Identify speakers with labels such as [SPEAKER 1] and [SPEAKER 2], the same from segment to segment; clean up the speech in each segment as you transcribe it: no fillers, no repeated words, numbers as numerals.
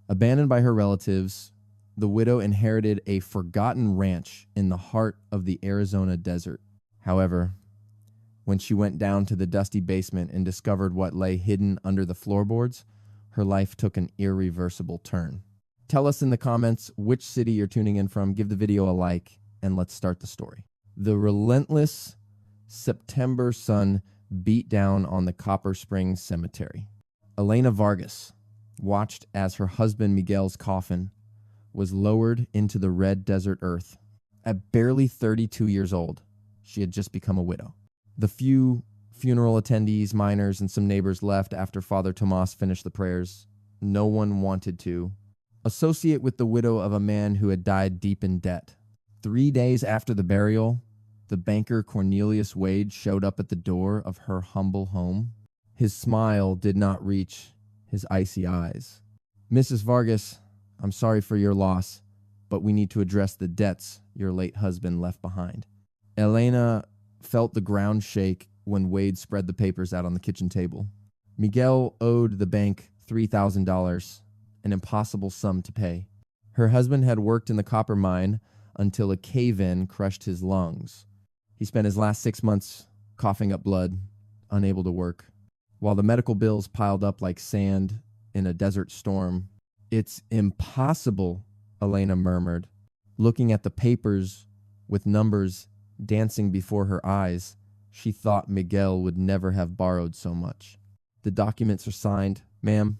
[SPEAKER 1] Abandoned by her relatives, the widow inherited a forgotten ranch in the heart of the Arizona desert. However, when she went down to the dusty basement and discovered what lay hidden under the floorboards, her life took an irreversible turn. Tell us in the comments which city you're tuning in from. Give the video a like, and let's start the story. The relentless September sun beat down on the Copper Springs Cemetery. Elena Vargas watched as her husband Miguel's coffin was lowered into the red desert earth. At barely 32 years old, she had just become a widow. The few funeral attendees, miners, and some neighbors left after Father Tomas finished the prayers. No one wanted to associate with the widow of a man who had died deep in debt. 3 days after the burial, the banker Cornelius Wade showed up at the door of her humble home. His smile did not reach his icy eyes. "Mrs. Vargas, I'm sorry for your loss, but we need to address the debts your late husband left behind." Elena felt the ground shake when Wade spread the papers out on the kitchen table. Miguel owed the bank $3,000, an impossible sum to pay. Her husband had worked in the copper mine until a cave-in crushed his lungs. He spent his last 6 months coughing up blood, unable to work, while the medical bills piled up like sand in a desert storm. "It's impossible," Elena murmured, looking at the papers with numbers dancing before her eyes. She thought Miguel would never have borrowed so much. "The documents are signed. Ma'am,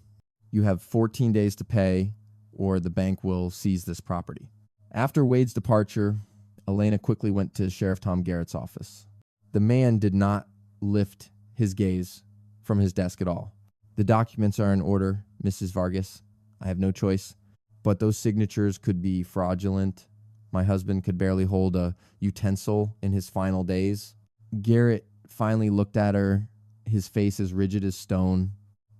[SPEAKER 1] you have 14 days to pay, or the bank will seize this property." After Wade's departure, Elena quickly went to Sheriff Tom Garrett's office. The man did not lift his gaze from his desk at all. "The documents are in order, Mrs. Vargas. I have no choice, but those signatures could be fraudulent. My husband could barely hold a utensil in his final days." Garrett finally looked at her, his face as rigid as stone.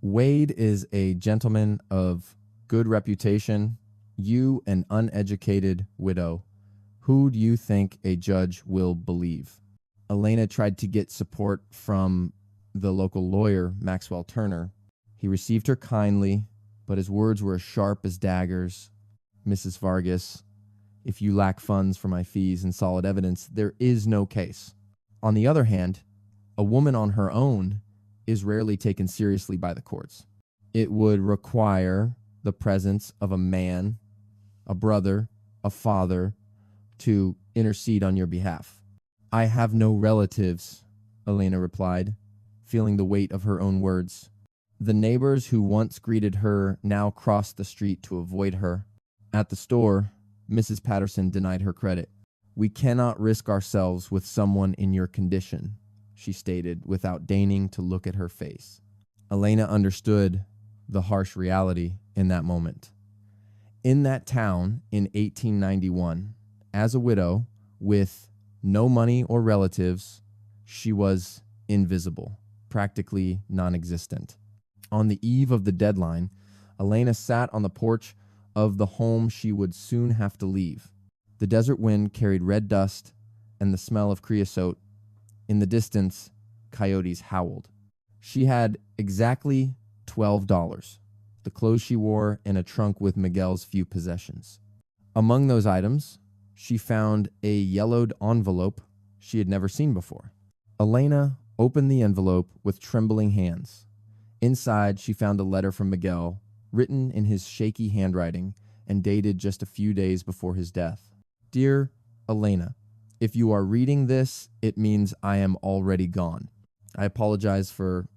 [SPEAKER 1] "Wade is a gentleman of good reputation. You, an uneducated widow. Who do you think a judge will believe?" Elena tried to get support from the local lawyer, Maxwell Turner. He received her kindly, but his words were as sharp as daggers. "Mrs. Vargas, if you lack funds for my fees and solid evidence, there is no case. On the other hand, a woman on her own is rarely taken seriously by the courts. It would require the presence of a man, a brother, a father, to intercede on your behalf." "I have no relatives," Elena replied, feeling the weight of her own words. The neighbors who once greeted her now crossed the street to avoid her. At the store, Mrs. Patterson denied her credit. "We cannot risk ourselves with someone in your condition," she stated, without deigning to look at her face. Elena understood the harsh reality in that moment. In that town in 1891, as a widow with no money or relatives, she was invisible, practically non-existent. On the eve of the deadline, Elena sat on the porch of the home she would soon have to leave. The desert wind carried red dust and the smell of creosote. In the distance, coyotes howled. She had exactly $12, the clothes she wore, and a trunk with Miguel's few possessions. Among those items, she found a yellowed envelope she had never seen before. Elena opened the envelope with trembling hands. Inside, she found a letter from Miguel, written in his shaky handwriting and dated just a few days before his death. "Dear Elena, if you are reading this, it means I am already gone. I apologize for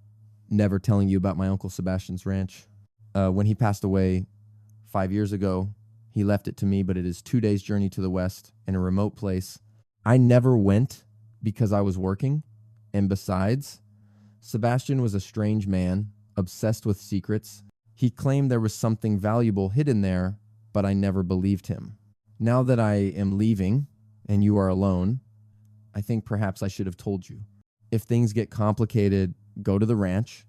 [SPEAKER 1] never telling you about my Uncle Sebastian's ranch. When he passed away 5 years ago, he left it to me, but it is 2 days' journey to the west in a remote place. I never went because I was working, and besides, Sebastian was a strange man, obsessed with secrets. He claimed there was something valuable hidden there, but I never believed him. Now that I am leaving and you are alone, I think perhaps I should have told you. If things get complicated, go to the ranch.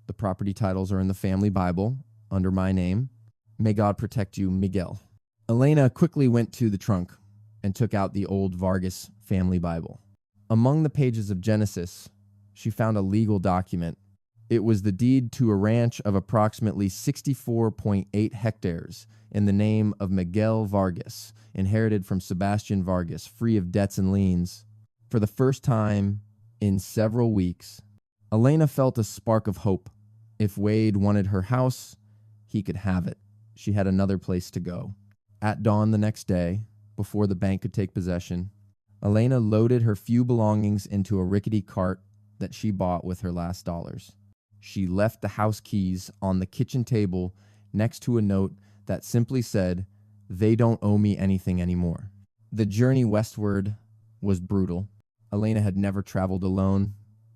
[SPEAKER 1] The property titles are in the family Bible under my name. May God protect you, Miguel." Elena quickly went to the trunk and took out the old Vargas family Bible. Among the pages of Genesis, she found a legal document It was the deed to a ranch of approximately 64.8 hectares in the name of Miguel Vargas, inherited from Sebastian Vargas, free of debts and liens. For the first time in several weeks, Elena felt a spark of hope. If Wade wanted her house, he could have it. She had another place to go. At dawn the next day, before the bank could take possession, Elena loaded her few belongings into a rickety cart that she bought with her last dollars. She left the house keys on the kitchen table next to a note that simply said, "They don't owe me anything anymore." The journey westward was brutal. Elena had never traveled alone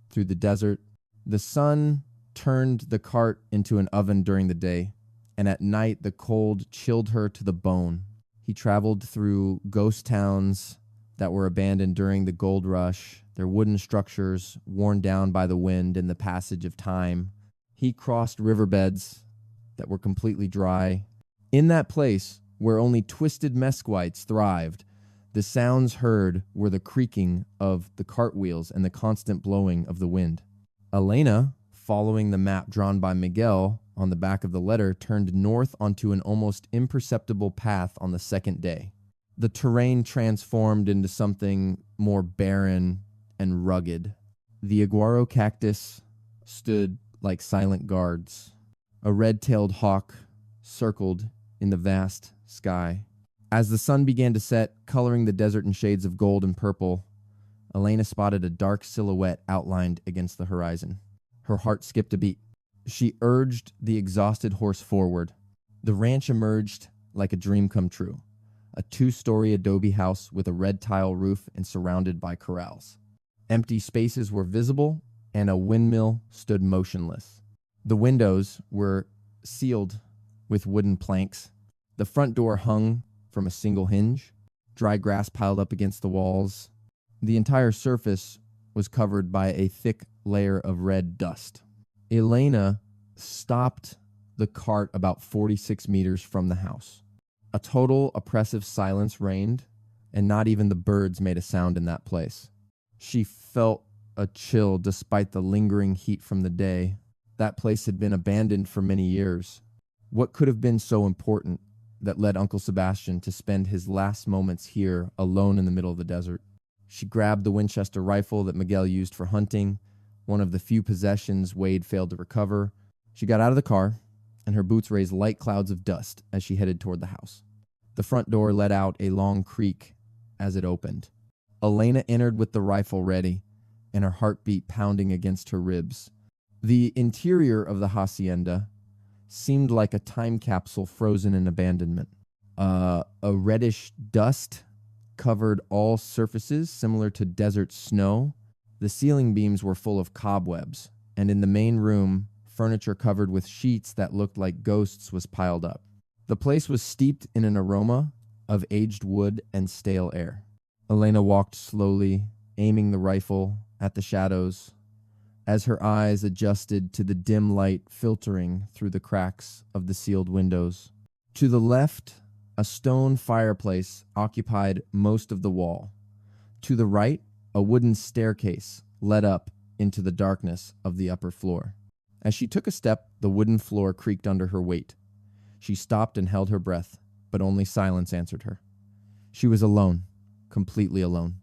[SPEAKER 1] through the desert. The sun turned the cart into an oven during the day, and at night the cold chilled her to the bone. He traveled through ghost towns that were abandoned during the gold rush, their wooden structures worn down by the wind and the passage of time. He crossed riverbeds that were completely dry. In that place where only twisted mesquites thrived, the sounds heard were the creaking of the cartwheels and the constant blowing of the wind. Elena, following the map drawn by Miguel on the back of the letter, turned north onto an almost imperceptible path on the second day. The terrain transformed into something more barren and rugged. The aguaro cactus stood like silent guards. A red-tailed hawk circled in the vast sky. As the sun began to set, coloring the desert in shades of gold and purple, Elena spotted a dark silhouette outlined against the horizon. Her heart skipped a beat. She urged the exhausted horse forward. The ranch emerged like a dream come true. A 2-story adobe house with a red tile roof and surrounded by corrals. Empty spaces were visible, and a windmill stood motionless. The windows were sealed with wooden planks. The front door hung from a single hinge. Dry grass piled up against the walls. The entire surface was covered by a thick layer of red dust. Elena stopped the cart about 46 meters from the house. A total oppressive silence reigned, and not even the birds made a sound in that place. She felt a chill despite the lingering heat from the day. That place had been abandoned for many years. What could have been so important that led Uncle Sebastian to spend his last moments here alone in the middle of the desert? She grabbed the Winchester rifle that Miguel used for hunting, one of the few possessions Wade failed to recover. She got out of the car, and her boots raised light clouds of dust as she headed toward the house. The front door let out a long creak as it opened. Elena entered with the rifle ready, and her heartbeat pounding against her ribs. The interior of the hacienda seemed like a time capsule frozen in abandonment. A reddish dust covered all surfaces, similar to desert snow. The ceiling beams were full of cobwebs, and in the main room, furniture covered with sheets that looked like ghosts was piled up. The place was steeped in an aroma of aged wood and stale air. Elena walked slowly, aiming the rifle at the shadows, as her eyes adjusted to the dim light filtering through the cracks of the sealed windows. To the left, a stone fireplace occupied most of the wall. To the right, a wooden staircase led up into the darkness of the upper floor. As she took a step, the wooden floor creaked under her weight. She stopped and held her breath, but only silence answered her. She was alone, completely alone.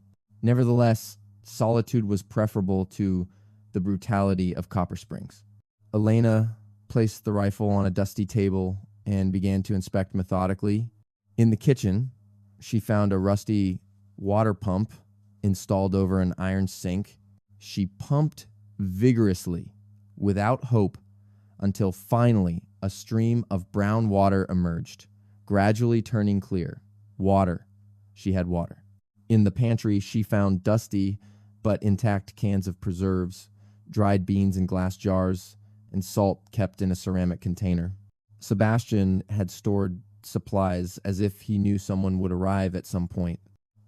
[SPEAKER 1] Nevertheless, solitude was preferable to the brutality of Copper Springs. Elena placed the rifle on a dusty table and began to inspect methodically. In the kitchen, she found a rusty water pump installed over an iron sink. She pumped vigorously, without hope, until finally a stream of brown water emerged, gradually turning clear. Water. She had water. In the pantry, she found dusty but intact cans of preserves, dried beans in glass jars, and salt kept in a ceramic container. Sebastian had stored supplies as if he knew someone would arrive at some point.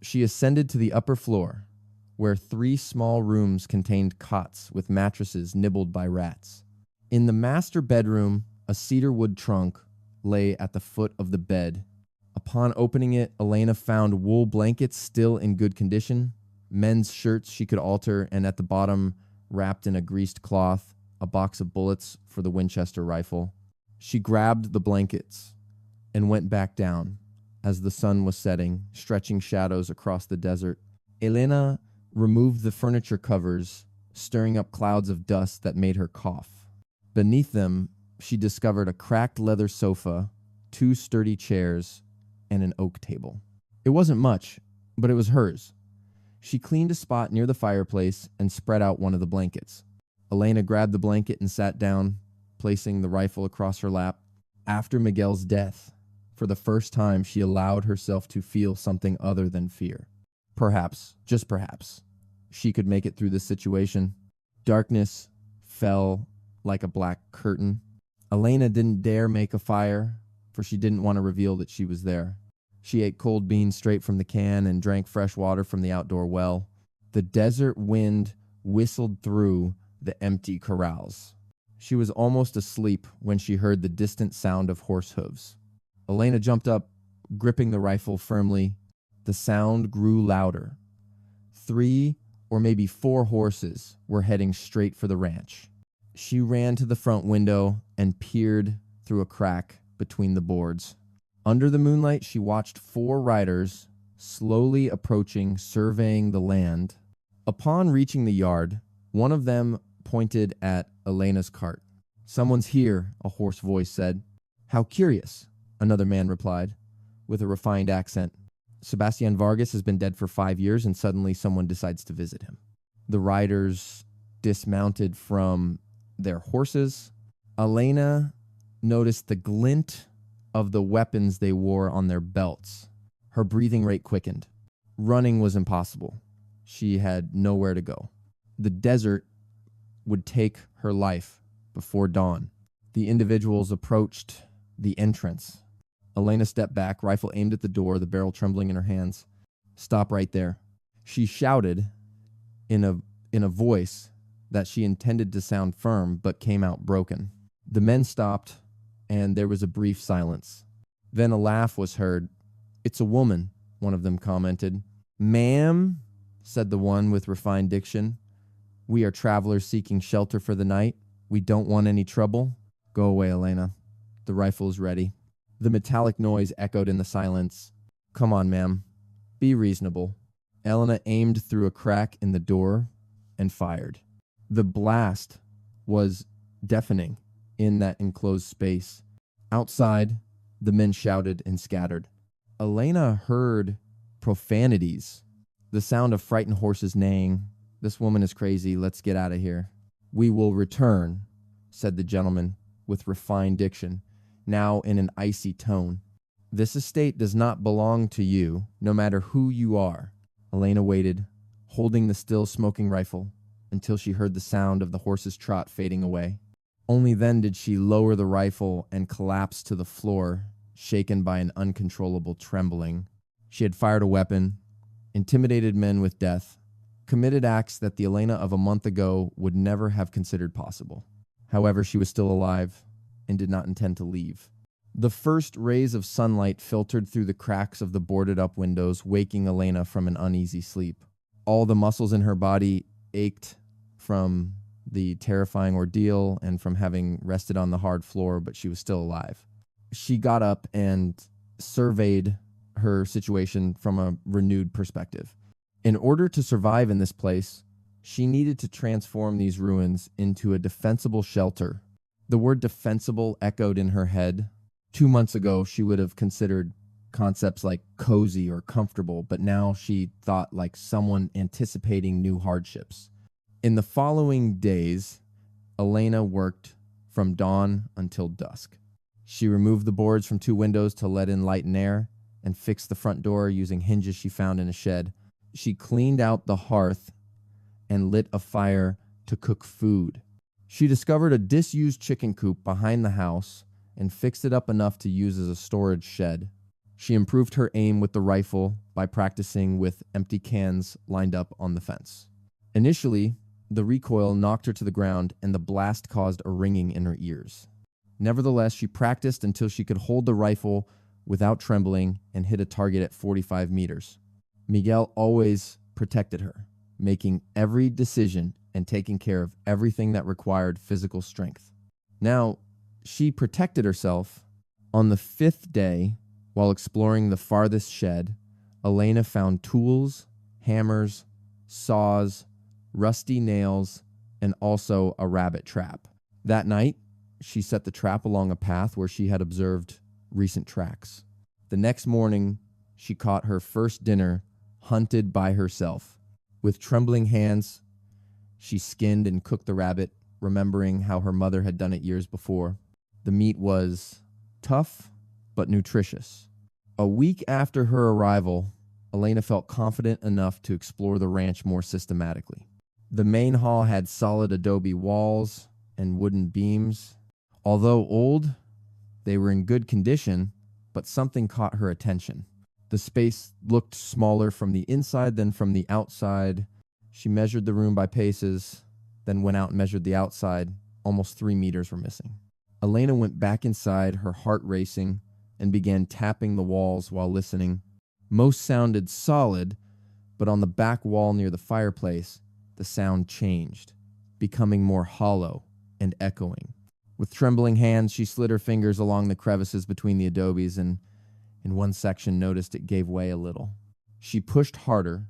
[SPEAKER 1] She ascended to the upper floor, where 3 small rooms contained cots with mattresses nibbled by rats. In the master bedroom, a cedar wood trunk lay at the foot of the bed. Upon opening it, Elena found wool blankets still in good condition, men's shirts she could alter, and at the bottom, wrapped in a greased cloth, a box of bullets for the Winchester rifle. She grabbed the blankets and went back down as the sun was setting, stretching shadows across the desert. Elena removed the furniture covers, stirring up clouds of dust that made her cough. Beneath them, she discovered a cracked leather sofa, 2 sturdy chairs, and an oak table. It wasn't much, but it was hers. She cleaned a spot near the fireplace and spread out one of the blankets. Elena grabbed the blanket and sat down, placing the rifle across her lap. After Miguel's death, for the first time, she allowed herself to feel something other than fear. Perhaps, just perhaps, she could make it through this situation. Darkness fell like a black curtain. Elena didn't dare make a fire, for she didn't want to reveal that she was there. She ate cold beans straight from the can and drank fresh water from the outdoor well. The desert wind whistled through the empty corrals. She was almost asleep when she heard the distant sound of horse hooves. Elena jumped up, gripping the rifle firmly. The sound grew louder. 3 or maybe 4 horses were heading straight for the ranch. She ran to the front window and peered through a crack between the boards. Under the moonlight, she watched 4 riders slowly approaching, surveying the land. Upon reaching the yard, one of them pointed at Elena's cart. "Someone's here," a hoarse voice said. "How curious," another man replied, with a refined accent. "Sebastian Vargas has been dead for 5 years, and suddenly someone decides to visit him." The riders dismounted from their horses. Elena noticed the glint of the weapons they wore on their belts. Her breathing rate quickened. Running was impossible. She had nowhere to go. The desert would take her life before dawn. The individuals approached the entrance. Elena stepped back, rifle aimed at the door, the barrel trembling in her hands. "Stop right there." She shouted in a voice that she intended to sound firm but came out broken. The men stopped, and there was a brief silence. Then a laugh was heard. "It's a woman," one of them commented. "Ma'am," said the one with refined diction, "we are travelers seeking shelter for the night. We don't want any trouble." "Go away, Elena. The rifle is ready." The metallic noise echoed in the silence. "Come on, ma'am. Be reasonable." Elena aimed through a crack in the door and fired. The blast was deafening in that enclosed space. Outside, the men shouted and scattered. Elena heard profanities, the sound of frightened horses neighing. "This woman is crazy. Let's get out of here." "We will return," said the gentleman with refined diction, now in an icy tone. "This estate does not belong to you, no matter who you are." Elena waited, holding the still smoking rifle, until she heard the sound of the horse's trot fading away. Only then did she lower the rifle and collapse to the floor, shaken by an uncontrollable trembling. She had fired a weapon, intimidated men with death, committed acts that the Elena of a month ago would never have considered possible. However, she was still alive and did not intend to leave. The first rays of sunlight filtered through the cracks of the boarded-up windows, waking Elena from an uneasy sleep. All the muscles in her body ached from the terrifying ordeal and from having rested on the hard floor, but she was still alive. She got up and surveyed her situation from a renewed perspective. In order to survive in this place, she needed to transform these ruins into a defensible shelter. The word defensible echoed in her head. 2 months ago, she would have considered concepts like cozy or comfortable, but now she thought like someone anticipating new hardships. In the following days, Elena worked from dawn until dusk. She removed the boards from 2 windows to let in light and air, and fixed the front door using hinges she found in a shed. She cleaned out the hearth and lit a fire to cook food. She discovered a disused chicken coop behind the house and fixed it up enough to use as a storage shed. She improved her aim with the rifle by practicing with empty cans lined up on the fence. Initially, the recoil knocked her to the ground and the blast caused a ringing in her ears. Nevertheless, she practiced until she could hold the rifle without trembling and hit a target at 45 meters. Miguel always protected her, making every decision and taking care of everything that required physical strength. Now, she protected herself. On the 5th day, while exploring the farthest shed, Elena found tools, hammers, saws, rusty nails, and also a rabbit trap. That night, she set the trap along a path where she had observed recent tracks. The next morning, she caught her first dinner hunted by herself. With trembling hands, she skinned and cooked the rabbit, remembering how her mother had done it years before. The meat was tough, but nutritious. A week after her arrival, Elena felt confident enough to explore the ranch more systematically. The main hall had solid adobe walls and wooden beams. Although old, they were in good condition, but something caught her attention. The space looked smaller from the inside than from the outside. She measured the room by paces, then went out and measured the outside. Almost 3 meters were missing. Elena went back inside, her heart racing, and began tapping the walls while listening. Most sounded solid, but on the back wall near the fireplace, the sound changed, becoming more hollow and echoing. With trembling hands, she slid her fingers along the crevices between the adobes and in one section noticed it gave way a little. She pushed harder,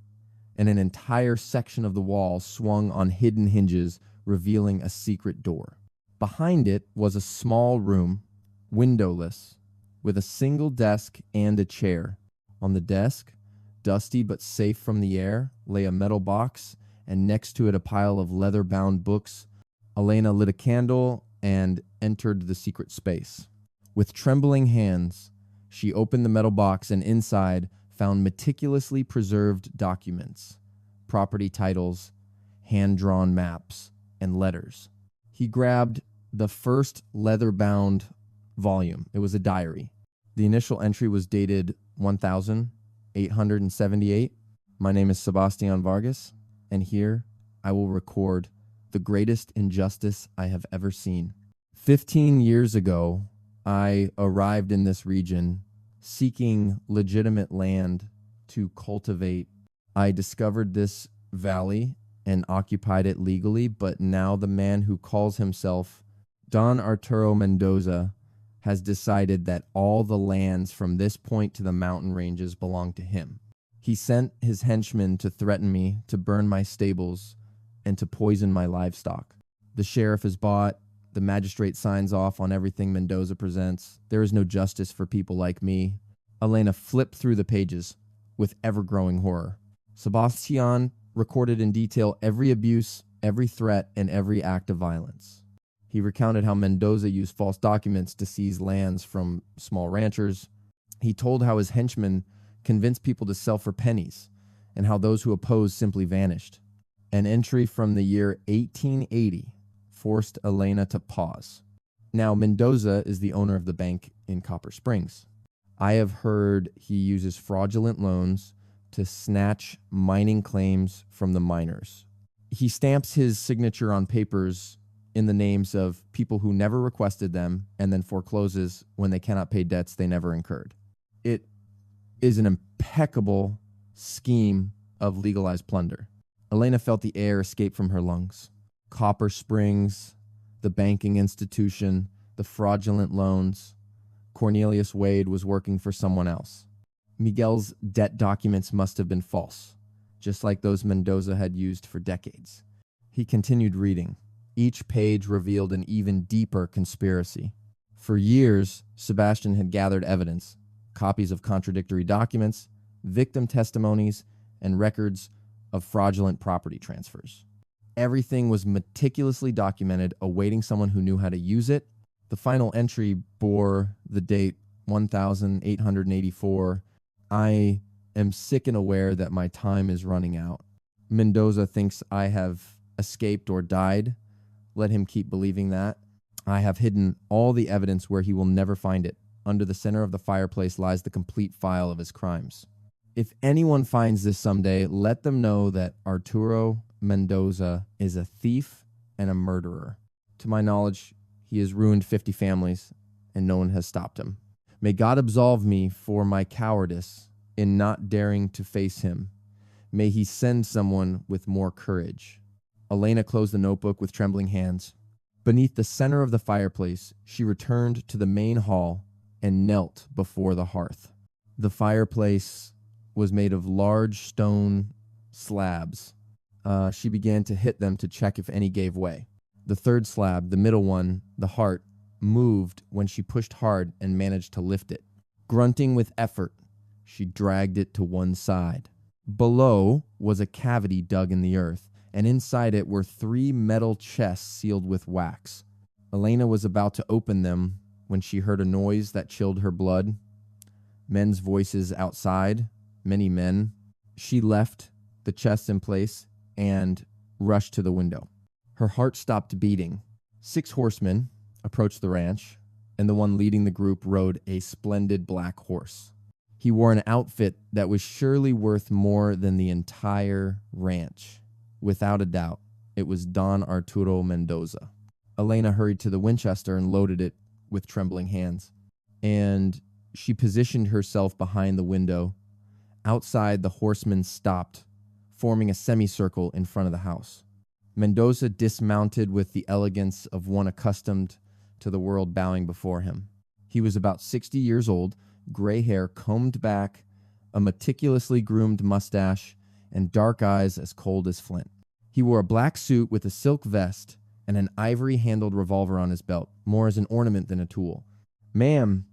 [SPEAKER 1] and an entire section of the wall swung on hidden hinges, revealing a secret door. Behind it was a small room, windowless, with a single desk and a chair. On the desk, dusty but safe from the air, lay a metal box, and next to it a pile of leather-bound books. Elena lit a candle and entered the secret space. With trembling hands, she opened the metal box and inside found meticulously preserved documents, property titles, hand-drawn maps, and letters. He grabbed the first leather-bound volume. It was a diary. The initial entry was dated 1878. My name is Sebastian Vargas, and here I will record the greatest injustice I have ever seen. 15 years ago, I arrived in this region seeking legitimate land to cultivate. I discovered this valley and occupied it legally, but now the man who calls himself Don Arturo Mendoza has decided that all the lands from this point to the mountain ranges belong to him. He sent his henchmen to threaten me, to burn my stables, and to poison my livestock. The sheriff is bought. The magistrate signs off on everything Mendoza presents. There is no justice for people like me. Elena flipped through the pages with ever-growing horror. Sebastian recorded in detail every abuse, every threat, and every act of violence. He recounted how Mendoza used false documents to seize lands from small ranchers. He told how his henchmen convinced people to sell for pennies, and how those who opposed simply vanished. An entry from the year 1880 forced Elena to pause. Now, Mendoza is the owner of the bank in Copper Springs. I have heard he uses fraudulent loans to snatch mining claims from the miners. He stamps his signature on papers in the names of people who never requested them and then forecloses when they cannot pay debts they never incurred. It is an impeccable scheme of legalized plunder. Elena felt the air escape from her lungs. Copper Springs, the banking institution, the fraudulent loans. Cornelius Wade was working for someone else. Miguel's debt documents must have been false, just like those Mendoza had used for decades. He continued reading. Each page revealed an even deeper conspiracy. For years, Sebastian had gathered evidence, copies of contradictory documents, victim testimonies, and records of fraudulent property transfers. Everything was meticulously documented, awaiting someone who knew how to use it. The final entry bore the date 1884. I am sick and aware that my time is running out. Mendoza thinks I have escaped or died. Let him keep believing that. I have hidden all the evidence where he will never find it. Under the center of the fireplace lies the complete file of his crimes. If anyone finds this someday, let them know that Arturo Mendoza is a thief and a murderer. To my knowledge, he has ruined 50 families, and no one has stopped him. May God absolve me for my cowardice in not daring to face him. May he send someone with more courage. Elena closed the notebook with trembling hands. Beneath the center of the fireplace, she returned to the main hall and knelt before the hearth. The fireplace was made of large stone slabs. She began to hit them to check if any gave way. The third slab, the middle one, the heart, moved when she pushed hard and managed to lift it. Grunting with effort, she dragged it to one side. Below was a cavity dug in the earth, and inside it were 3 metal chests sealed with wax. Elena was about to open them when she heard a noise that chilled her blood. Men's voices outside, many men. She left the chests in place and rushed to the window. Her heart stopped beating. 6 horsemen approached the ranch, and the one leading the group rode a splendid black horse. He wore an outfit that was surely worth more than the entire ranch. Without a doubt, it was Don Arturo Mendoza. Elena hurried to the Winchester and loaded it with trembling hands. And she positioned herself behind the window. Outside, the horsemen stopped, forming a semicircle in front of the house. Mendoza dismounted with the elegance of one accustomed to the world bowing before him. He was about 60 years old, gray hair combed back, a meticulously groomed mustache, and dark eyes as cold as flint. He wore a black suit with a silk vest and an ivory-handled revolver on his belt, more as an ornament than a tool. "Ma'am,"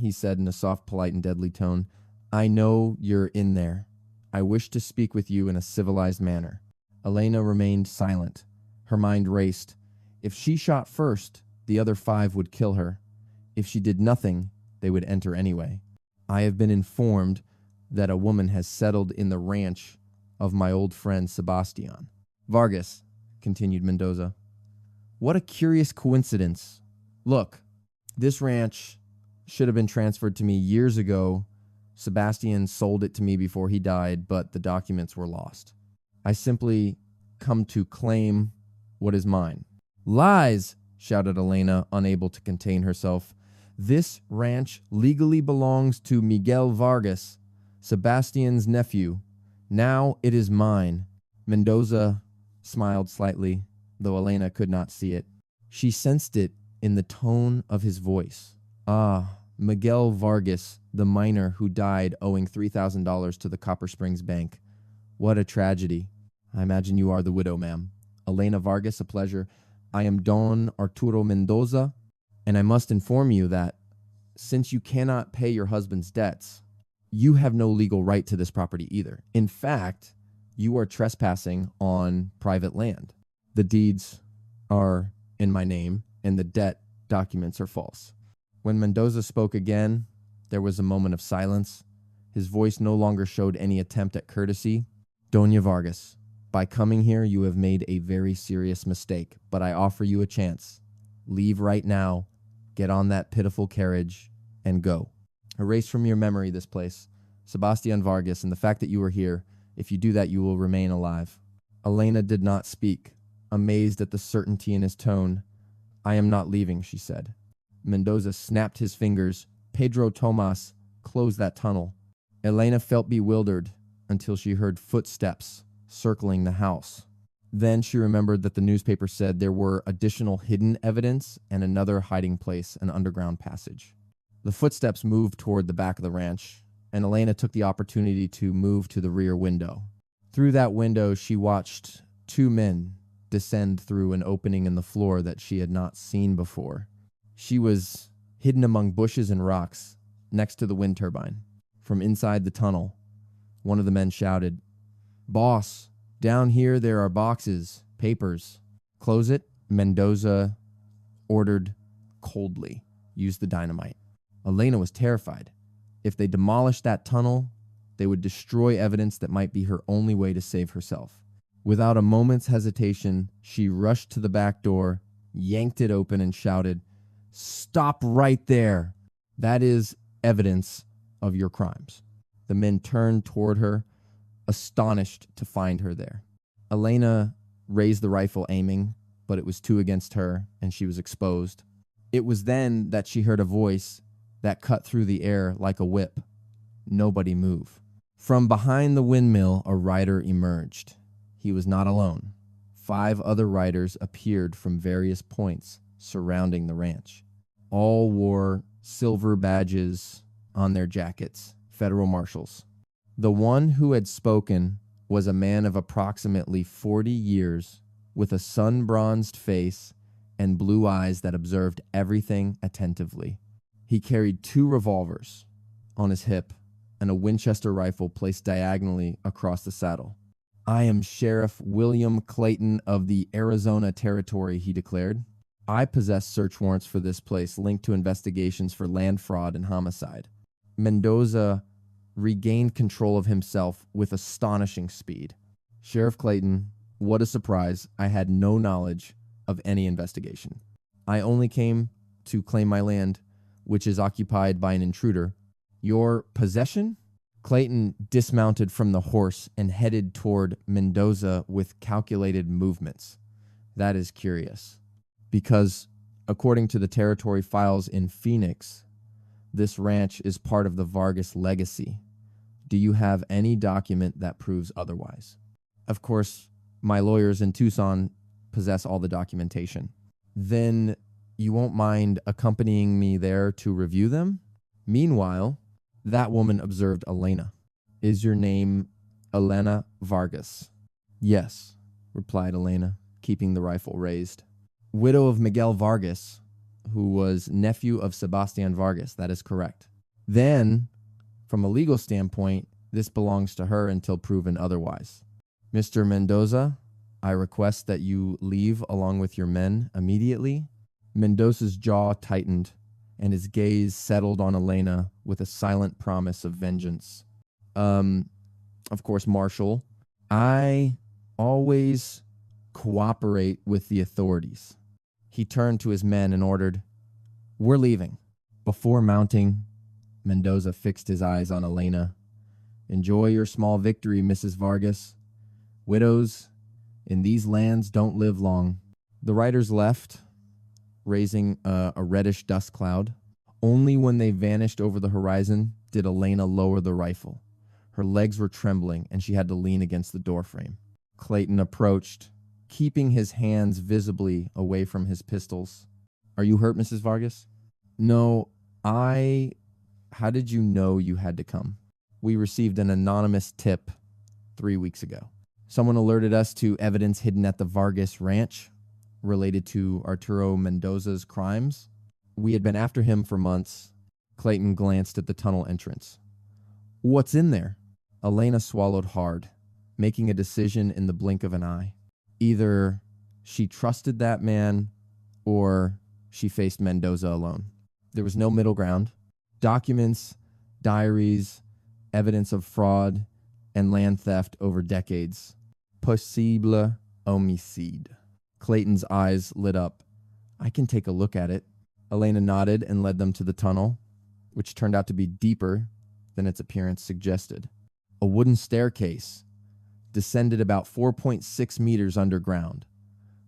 [SPEAKER 1] he said in a soft, polite, and deadly tone, "I know you're in there. I wish to speak with you in a civilized manner." Elena remained silent. Her mind raced. If she shot first, the other 5 would kill her. If she did nothing, they would enter anyway. "I have been informed that a woman has settled in the ranch of my old friend Sebastian." "Vargas," continued Mendoza, "what a curious coincidence. Look, this ranch should have been transferred to me years ago. Sebastian sold it to me before he died, but the documents were lost. I simply come to claim what is mine." "Lies!" shouted Elena, unable to contain herself. "This ranch legally belongs to Miguel Vargas, Sebastian's nephew. Now it is mine." Mendoza smiled slightly, though Elena could not see it. She sensed it in the tone of his voice. "Ah, Miguel Vargas, the miner who died owing $3,000 to the Copper Springs Bank. What a tragedy. I imagine you are the widow, ma'am. Elena Vargas, a pleasure. I am Don Arturo Mendoza, and I must inform you that since you cannot pay your husband's debts, you have no legal right to this property either. In fact, you are trespassing on private land. The deeds are in my name, and the debt documents are false." When Mendoza spoke again, there was a moment of silence. His voice no longer showed any attempt at courtesy. "Doña Vargas, by coming here, you have made a very serious mistake, but I offer you a chance. Leave right now, get on that pitiful carriage, and go. Erase from your memory this place, Sebastian Vargas, and the fact that you are here. If you do that, you will remain alive." Elena did not speak, amazed at the certainty in his tone. "I am not leaving," she said. Mendoza snapped his fingers. "Pedro Tomas, close that tunnel." Elena felt bewildered until she heard footsteps circling the house. Then she remembered that the newspaper said there were additional hidden evidence and another hiding place, an underground passage. The footsteps moved toward the back of the ranch, and Elena took the opportunity to move to the rear window. Through that window, she watched 2 men descend through an opening in the floor that she had not seen before. She was hidden among bushes and rocks next to the wind turbine. From inside the tunnel, one of the men shouted, "Boss, down here there are boxes, papers." "Close it," Mendoza ordered coldly. "Use the dynamite." Elena was terrified. If they demolished that tunnel, they would destroy evidence that might be her only way to save herself. Without a moment's hesitation, she rushed to the back door, yanked it open, and shouted, "Stop right there! That is evidence of your crimes." The men turned toward her, astonished to find her there. Elena raised the rifle, aiming, but it was 2 against her, and she was exposed. It was then that she heard a voice that cut through the air like a whip. "Nobody move." From behind the windmill, a rider emerged. He was not alone. 5 other riders appeared from various points surrounding the ranch. All wore silver badges on their jackets, federal marshals. The one who had spoken was a man of approximately 40 years with a sun-bronzed face and blue eyes that observed everything attentively. He carried 2 revolvers on his hip and a Winchester rifle placed diagonally across the saddle. "I am Sheriff William Clayton of the Arizona Territory," he declared. "I possess search warrants for this place linked to investigations for land fraud and homicide." Mendoza regained control of himself with astonishing speed. "Sheriff Clayton, what a surprise. I had no knowledge of any investigation. I only came to claim my land, which is occupied by an intruder." "Your possession?" Clayton dismounted from the horse and headed toward Mendoza with calculated movements. "That is curious, because according to the territory files in Phoenix, this ranch is part of the Vargas legacy. Do you have any document that proves otherwise?" "Of course, my lawyers in Tucson possess all the documentation." "Then you won't mind accompanying me there to review them?" Meanwhile, that woman observed Elena. "Is your name Elena Vargas?" "Yes," replied Elena, keeping the rifle raised. "Widow of Miguel Vargas, who was nephew of Sebastian Vargas. That is correct." "Then, from a legal standpoint, this belongs to her until proven otherwise. Mr. Mendoza, I request that you leave along with your men immediately." Mendoza's jaw tightened, and his gaze settled on Elena with a silent promise of vengeance. Of course, Marshal, I always cooperate with the authorities." He turned to his men and ordered, "We're leaving." Before mounting, Mendoza fixed his eyes on Elena. "Enjoy your small victory, Mrs. Vargas. Widows in these lands don't live long." The riders left, raising a reddish dust cloud. Only when they vanished over the horizon did Elena lower the rifle. Her legs were trembling, and she had to lean against the doorframe. Clayton approached, keeping his hands visibly away from his pistols. "Are you hurt, Mrs. Vargas?" "No, How did you know you had to come?" "We received an anonymous tip 3 weeks ago. Someone alerted us to evidence hidden at the Vargas ranch related to Arturo Mendoza's crimes. We had been after him for months." Clayton glanced at the tunnel entrance. "What's in there?" Elena swallowed hard, making a decision in the blink of an eye. Either she trusted that man, or she faced Mendoza alone. There was no middle ground. Documents, diaries, evidence of fraud, and land theft over decades. Possible homicide. Clayton's eyes lit up. "I can take a look at it." Elena nodded and led them to the tunnel, which turned out to be deeper than its appearance suggested. A wooden staircase descended about 4.6 meters underground,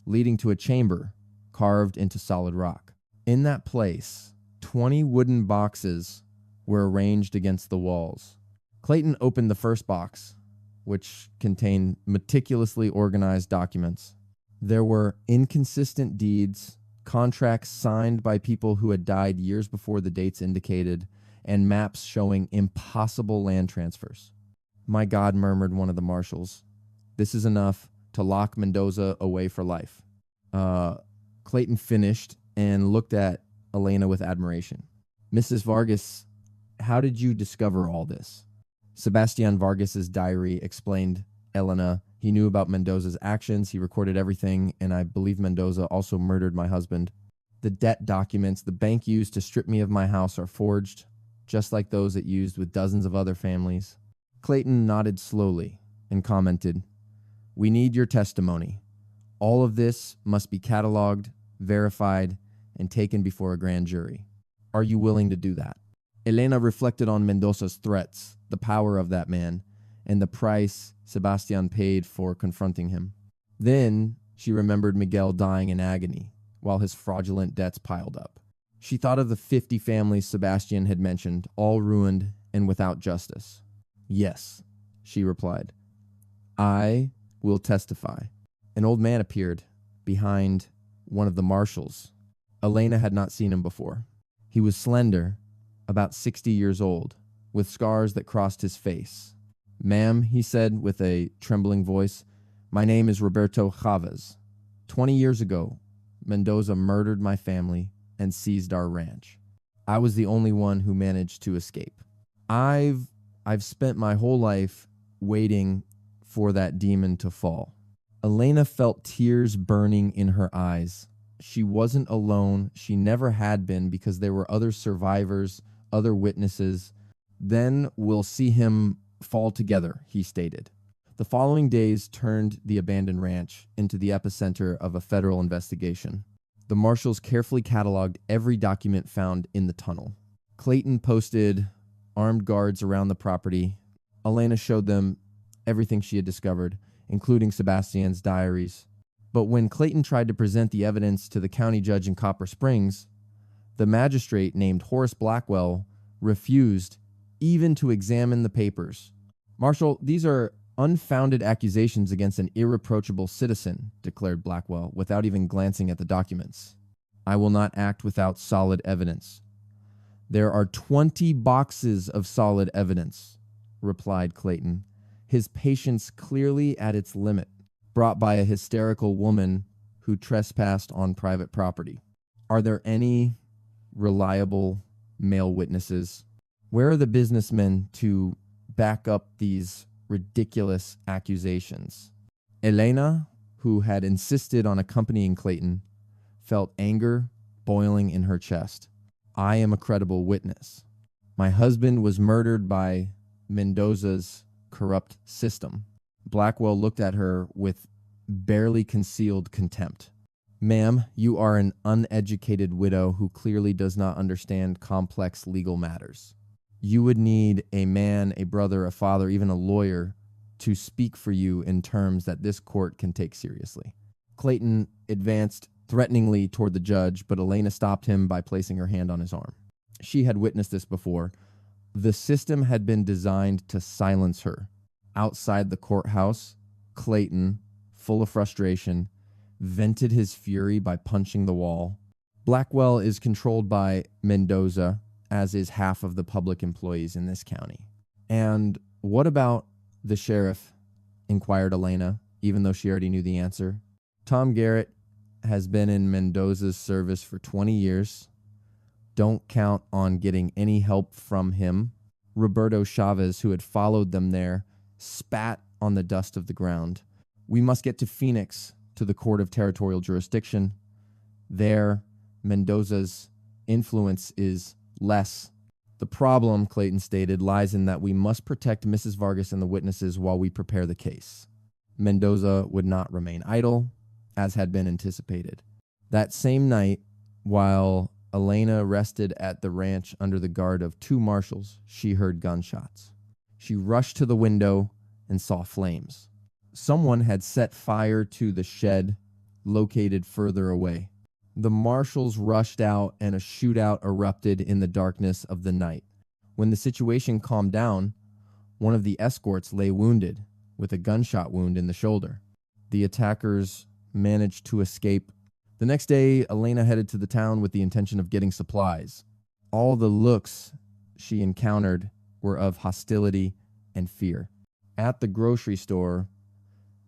[SPEAKER 1] leading to a chamber carved into solid rock. In that place, 20 wooden boxes were arranged against the walls. Clayton opened the first box, which contained meticulously organized documents. There were inconsistent deeds, contracts signed by people who had died years before the dates indicated, and maps showing impossible land transfers. "My God," murmured one of the marshals. "This is enough to lock Mendoza away for life." Clayton finished and looked at Elena with admiration. "Mrs. Vargas, how did you discover all this?" "Sebastian Vargas's diary," explained Elena. "He knew about Mendoza's actions, he recorded everything, and I believe Mendoza also murdered my husband. The debt documents the bank used to strip me of my house are forged, just like those it used with dozens of other families." Clayton nodded slowly and commented, "We need your testimony. All of this must be cataloged, verified, and taken before a grand jury. Are you willing to do that?" Elena reflected on Mendoza's threats, the power of that man, and the price Sebastian paid for confronting him. Then she remembered Miguel dying in agony while his fraudulent debts piled up. She thought of the 50 families Sebastian had mentioned, all ruined and without justice. "Yes," she replied. "I will testify." An old man appeared behind one of the marshals. Elena had not seen him before. He was slender, about 60 years old, with scars that crossed his face. "Ma'am," he said with a trembling voice, "my name is Roberto Chavez. 20 years ago, Mendoza murdered my family and seized our ranch. I was the only one who managed to escape. I've spent my whole life waiting for that demon to fall." Elena felt tears burning in her eyes. She wasn't alone. She never had been, because there were other survivors, other witnesses. "Then we'll see him fall together," he stated. The following days turned the abandoned ranch into the epicenter of a federal investigation. The marshals carefully cataloged every document found in the tunnel. Clayton posted armed guards around the property. Elena showed them everything she had discovered, including Sebastian's diaries. But when Clayton tried to present the evidence to the county judge in Copper Springs, the magistrate named Horace Blackwell refused even to examine the papers. "Marshal, these are unfounded accusations against an irreproachable citizen," declared Blackwell, without even glancing at the documents. "I will not act without solid evidence." "There are 20 boxes of solid evidence," replied Clayton, his patience clearly at its limit, brought by a hysterical woman who trespassed on private property. "Are there any reliable male witnesses? Where are the businessmen to back up these ridiculous accusations?" Elena, who had insisted on accompanying Clayton, felt anger boiling in her chest. "I am a credible witness. My husband was murdered by Mendoza's corrupt system." Blackwell looked at her with barely concealed contempt. "Ma'am, you are an uneducated widow who clearly does not understand complex legal matters. You would need a man, a brother, a father, even a lawyer to speak for you in terms that this court can take seriously." Clayton advanced threateningly toward the judge, but Elena stopped him by placing her hand on his arm. She had witnessed this before. The system had been designed to silence her. Outside the courthouse, Clayton, full of frustration, vented his fury by punching the wall. Blackwell is controlled by Mendoza, as is half of the public employees in this county. "And what about the sheriff?" inquired Elena, even though she already knew the answer. "Tom Garrett has been in Mendoza's service for 20 years. Don't count on getting any help from him." Roberto Chavez, who had followed them there, spat on the dust of the ground. "We must get to Phoenix, to the Court of Territorial Jurisdiction. There, Mendoza's influence is less." "The problem," Clayton stated, "lies in that we must protect Mrs. Vargas and the witnesses while we prepare the case." Mendoza would not remain idle, as had been anticipated. That same night, while Elena rested at the ranch under the guard of 2 marshals, she heard gunshots. She rushed to the window and saw flames. Someone had set fire to the shed located further away. The marshals rushed out and a shootout erupted in the darkness of the night. When the situation calmed down, one of the escorts lay wounded with a gunshot wound in the shoulder. The attackers managed to escape. The next day, Elena headed to the town with the intention of getting supplies. All the looks she encountered were of hostility and fear. At the grocery store,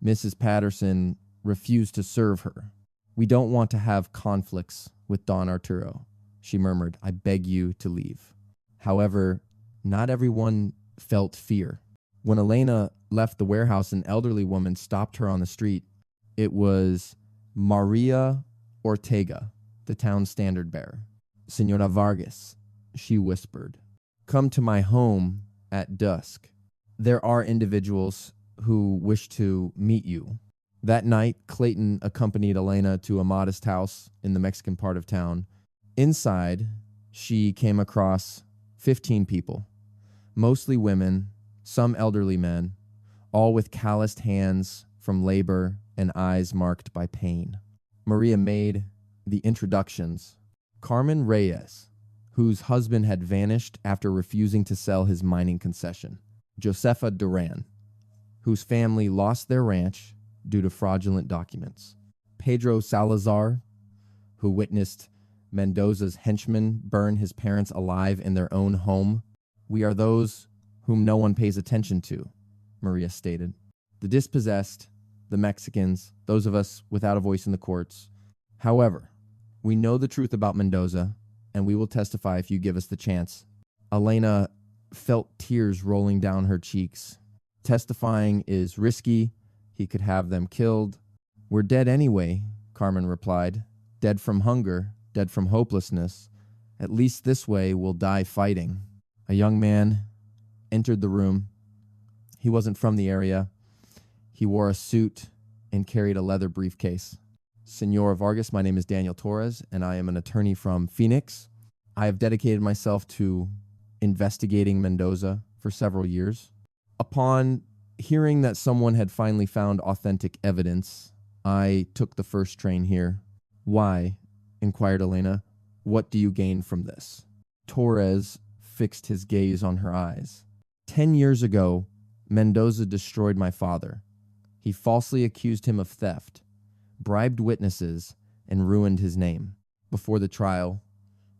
[SPEAKER 1] Mrs. Patterson refused to serve her. "We don't want to have conflicts with Don Arturo," she murmured. "I beg you to leave." However, not everyone felt fear. When Elena left the warehouse, an elderly woman stopped her on the street. It was Maria Ortega, the town standard bearer. "Señora Vargas," she whispered, "come to my home at dusk. There are individuals who wish to meet you." That night, Clayton accompanied Elena to a modest house in the Mexican part of town. Inside, she came across 15 people, mostly women, some elderly men, all with calloused hands from labor and eyes marked by pain. Maria made the introductions. Carmen Reyes, whose husband had vanished after refusing to sell his mining concession. Josefa Duran, whose family lost their ranch, due to fraudulent documents. Pedro Salazar, who witnessed Mendoza's henchmen burn his parents alive in their own home. We are those whom no one pays attention to, Maria stated. The dispossessed, the Mexicans, those of us without a voice in the courts. However, we know the truth about Mendoza, and we will testify if you give us the chance. Elena felt tears rolling down her cheeks. Testifying is risky. He could have them killed. We're dead anyway, Carmen replied. Dead from hunger, dead from hopelessness. At least this way we'll die fighting. A young man entered the room. He wasn't from the area. He wore a suit and carried a leather briefcase. Senora Vargas, my name is Daniel Torres, and I am an attorney from Phoenix. I have dedicated myself to investigating Mendoza for several years. Upon hearing that someone had finally found authentic evidence, I took the first train here. Why? Inquired Elena. What do you gain from this? Torres fixed his gaze on her eyes. 10 years ago, Mendoza destroyed my father. He falsely accused him of theft, bribed witnesses, and ruined his name. Before the trial,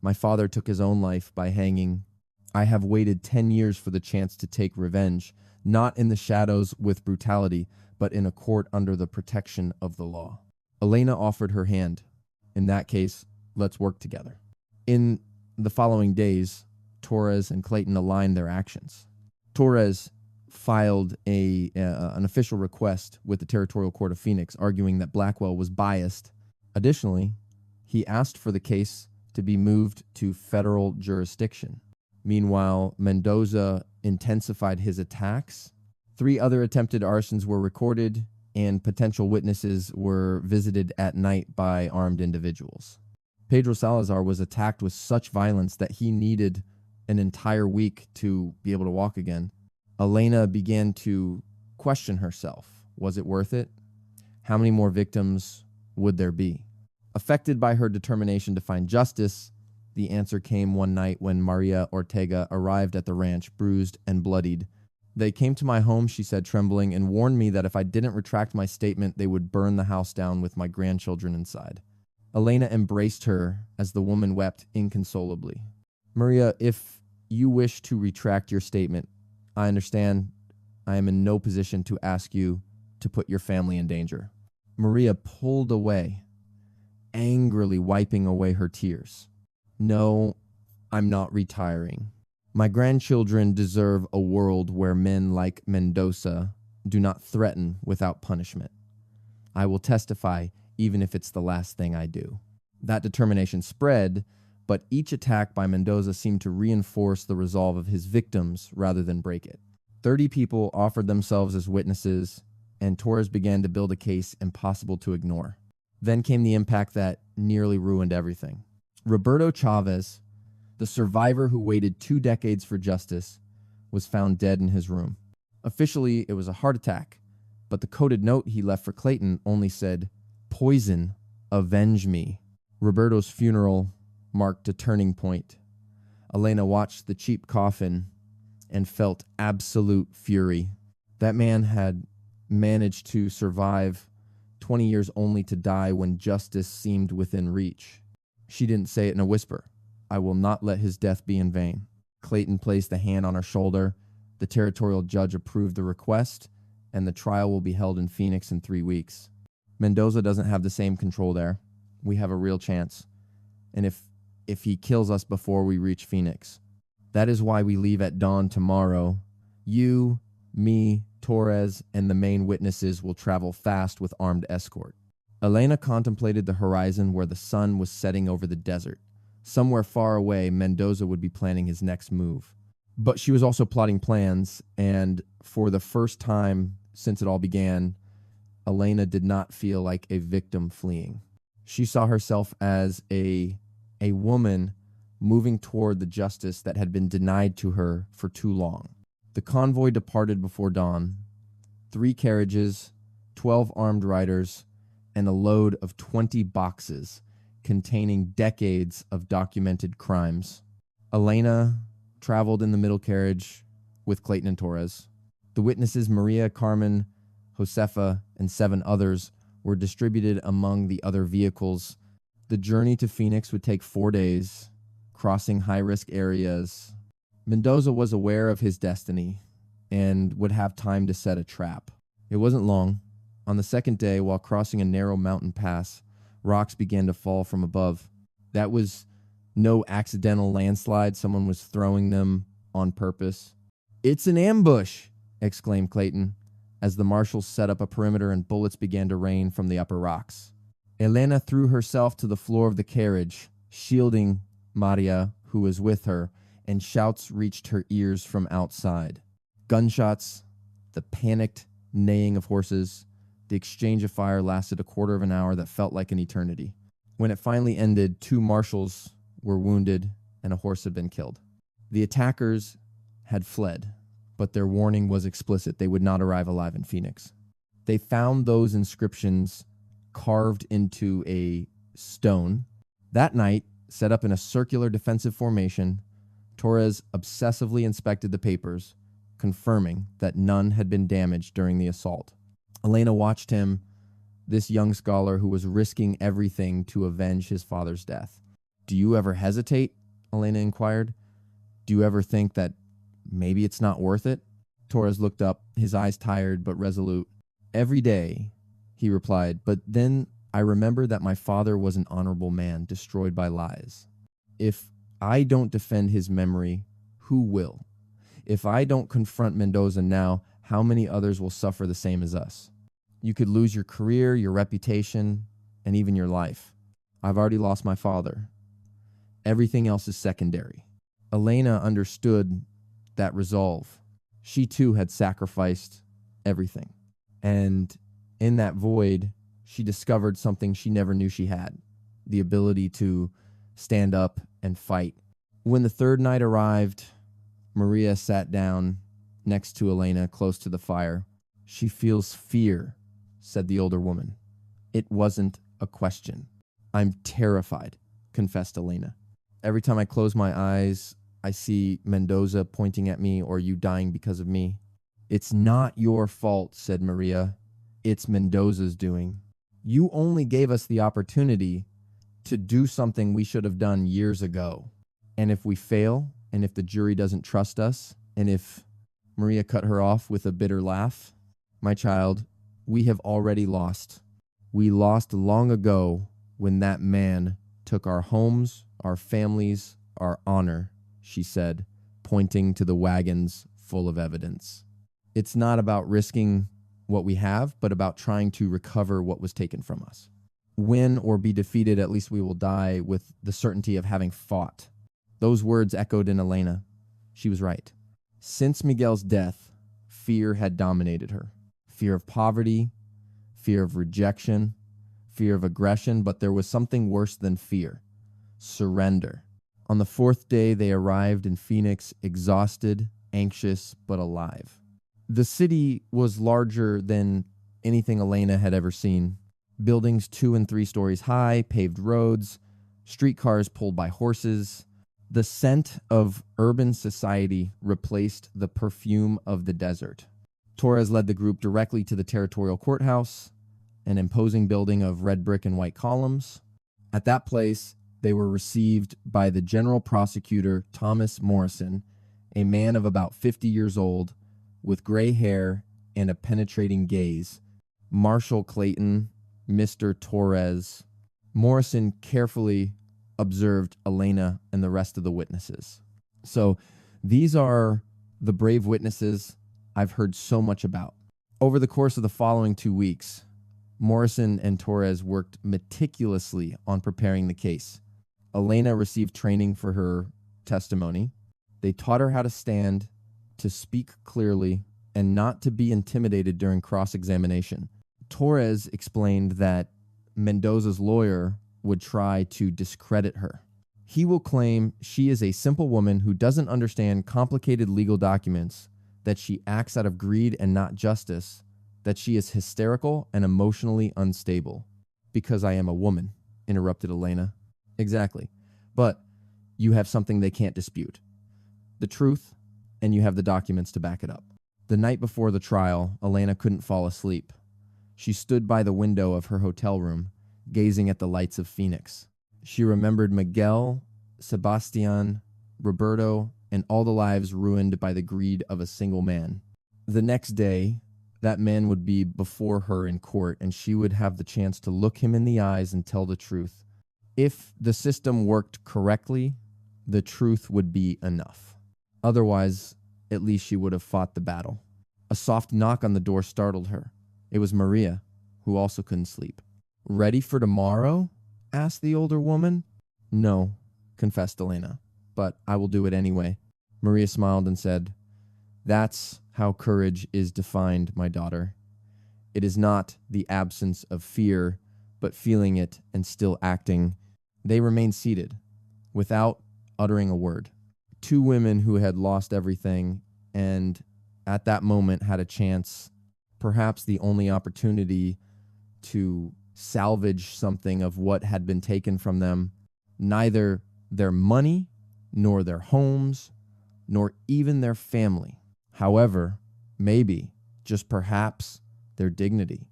[SPEAKER 1] my father took his own life by hanging. I have waited 10 years for the chance to take revenge, not in the shadows with brutality, but in a court under the protection of the law. Elena offered her hand. In that case, let's work together. In the following days, Torres and Clayton aligned their actions. Torres filed an official request with the Territorial Court of Phoenix, arguing that Blackwell was biased. Additionally, he asked for the case to be moved to federal jurisdiction. Meanwhile, Mendoza intensified his attacks. 3 other attempted arsons were recorded, and potential witnesses were visited at night by armed individuals. Pedro Salazar was attacked with such violence that he needed an entire week to be able to walk again. Elena began to question herself. Was it worth it? How many more victims would there be? Affected by her determination to find justice, the answer came one night when Maria Ortega arrived at the ranch, bruised and bloodied. They came to my home, she said, trembling, and warned me that if I didn't retract my statement, they would burn the house down with my grandchildren inside. Elena embraced her as the woman wept inconsolably. Maria, if you wish to retract your statement, I understand. I am in no position to ask you to put your family in danger. Maria pulled away, angrily wiping away her tears. No, I'm not retiring. My grandchildren deserve a world where men like Mendoza do not threaten without punishment. I will testify even if it's the last thing I do. That determination spread, but each attack by Mendoza seemed to reinforce the resolve of his victims rather than break it. 30 people offered themselves as witnesses, and Torres began to build a case impossible to ignore. Then came the impact that nearly ruined everything. Roberto Chavez, the survivor who waited 2 decades for justice, was found dead in his room. Officially, it was a heart attack, but the coded note he left for Clayton only said, "Poison, avenge me." Roberto's funeral marked a turning point. Elena watched the cheap coffin and felt absolute fury. That man had managed to survive 20 years only to die when justice seemed within reach. She didn't say it in a whisper. I will not let his death be in vain. Clayton placed a hand on her shoulder. The territorial judge approved the request, and the trial will be held in Phoenix in 3 weeks. Mendoza doesn't have the same control there. We have a real chance. And if he kills us before we reach Phoenix, that is why we leave at dawn tomorrow. You, me, Torres, and the main witnesses will travel fast with armed escort. Elena contemplated the horizon where the sun was setting over the desert. Somewhere far away, Mendoza would be planning his next move. But she was also plotting plans, and for the first time since it all began, Elena did not feel like a victim fleeing. She saw herself as a woman moving toward the justice that had been denied to her for too long. The convoy departed before dawn. 3 carriages, 12 armed riders, and a load of 20 boxes containing decades of documented crimes. Elena traveled in the middle carriage with Clayton and Torres. The witnesses, Maria, Carmen, Josefa, and 7 others were distributed among the other vehicles. The journey to Phoenix would take 4 days, crossing high-risk areas. Mendoza was aware of his destiny and would have time to set a trap. It wasn't long. On the second day, while crossing a narrow mountain pass, rocks began to fall from above. That was no accidental landslide. Someone was throwing them on purpose. "It's an ambush!" exclaimed Clayton, as the marshals set up a perimeter and bullets began to rain from the upper rocks. Elena threw herself to the floor of the carriage, shielding Maria, who was with her, and shouts reached her ears from outside. Gunshots, the panicked neighing of horses, the exchange of fire lasted a quarter of an hour that felt like an eternity. When it finally ended, 2 marshals were wounded and a horse had been killed. The attackers had fled, but their warning was explicit. They would not arrive alive in Phoenix. They found those inscriptions carved into a stone. That night, set up in a circular defensive formation, Torres obsessively inspected the papers, confirming that none had been damaged during the assault. Elena watched him, this young scholar who was risking everything to avenge his father's death. "Do you ever hesitate?" Elena inquired. "Do you ever think that maybe it's not worth it?" Torres looked up, his eyes tired but resolute. "Every day," he replied, "but then I remember that my father was an honorable man, destroyed by lies. If I don't defend his memory, who will? If I don't confront Mendoza now, how many others will suffer the same as us? You could lose your career, your reputation, and even your life. I've already lost my father. Everything else is secondary." Elena understood that resolve. She too had sacrificed everything. And in that void, she discovered something she never knew she had, the ability to stand up and fight. When the third night arrived, Maria sat down next to Elena, close to the fire. "She feels fear," said the older woman. "It wasn't a question." "I'm terrified," confessed Elena. "Every time I close my eyes, I see Mendoza pointing at me or you dying because of me." "It's not your fault," said Maria. "It's Mendoza's doing. You only gave us the opportunity to do something we should have done years ago. And if we fail, and if the jury doesn't trust us, and if..." Maria cut her off with a bitter laugh. "My child, we have already lost. We lost long ago when that man took our homes, our families, our honor," she said, pointing to the wagons full of evidence. "It's not about risking what we have, but about trying to recover what was taken from us. Win or be defeated, at least we will die with the certainty of having fought." Those words echoed in Elena. She was right. Since Miguel's death, fear had dominated her. Fear of poverty, fear of rejection, fear of aggression, but there was something worse than fear: surrender. On the 4th day, they arrived in Phoenix, exhausted, anxious, but alive. The city was larger than anything Elena had ever seen. Buildings 2 and 3 stories high, paved roads, streetcars pulled by horses. The scent of urban society replaced the perfume of the desert. Torres led the group directly to the territorial courthouse, an imposing building of red brick and white columns. At that place, they were received by the general prosecutor, Thomas Morrison, a man of about 50 years old, with gray hair and a penetrating gaze. Marshal Clayton, Mr. Torres. Morrison carefully observed Elena and the rest of the witnesses. "So these are the brave witnesses I've heard so much about." Over the course of the following 2 weeks, Morrison and Torres worked meticulously on preparing the case. Elena received training for her testimony. They taught her how to stand, to speak clearly, and not to be intimidated during cross-examination. Torres explained that Mendoza's lawyer would try to discredit her. He will claim she is a simple woman who doesn't understand complicated legal documents, that she acts out of greed and not justice, that she is hysterical and emotionally unstable. "Because I am a woman," interrupted Elena. "Exactly. But you have something they can't dispute: the truth, and you have the documents to back it up." The night before the trial, Elena couldn't fall asleep. She stood by the window of her hotel room, gazing at the lights of Phoenix. She remembered Miguel, Sebastian, Roberto, and all the lives ruined by the greed of a single man. The next day, that man would be before her in court, and she would have the chance to look him in the eyes and tell the truth. If the system worked correctly, the truth would be enough. Otherwise, at least she would have fought the battle. A soft knock on the door startled her. It was Maria, who also couldn't sleep. "Ready for tomorrow?" asked the older woman. "No," confessed Elena, "but I will do it anyway." Maria smiled and said, "That's how courage is defined, my daughter. It is not the absence of fear, but feeling it and still acting." They remained seated, without uttering a word. Two women who had lost everything and at that moment had a chance, perhaps the only opportunity, to salvage something of what had been taken from them. Neither their money, nor their homes, nor even their family. However, maybe, just perhaps, their dignity.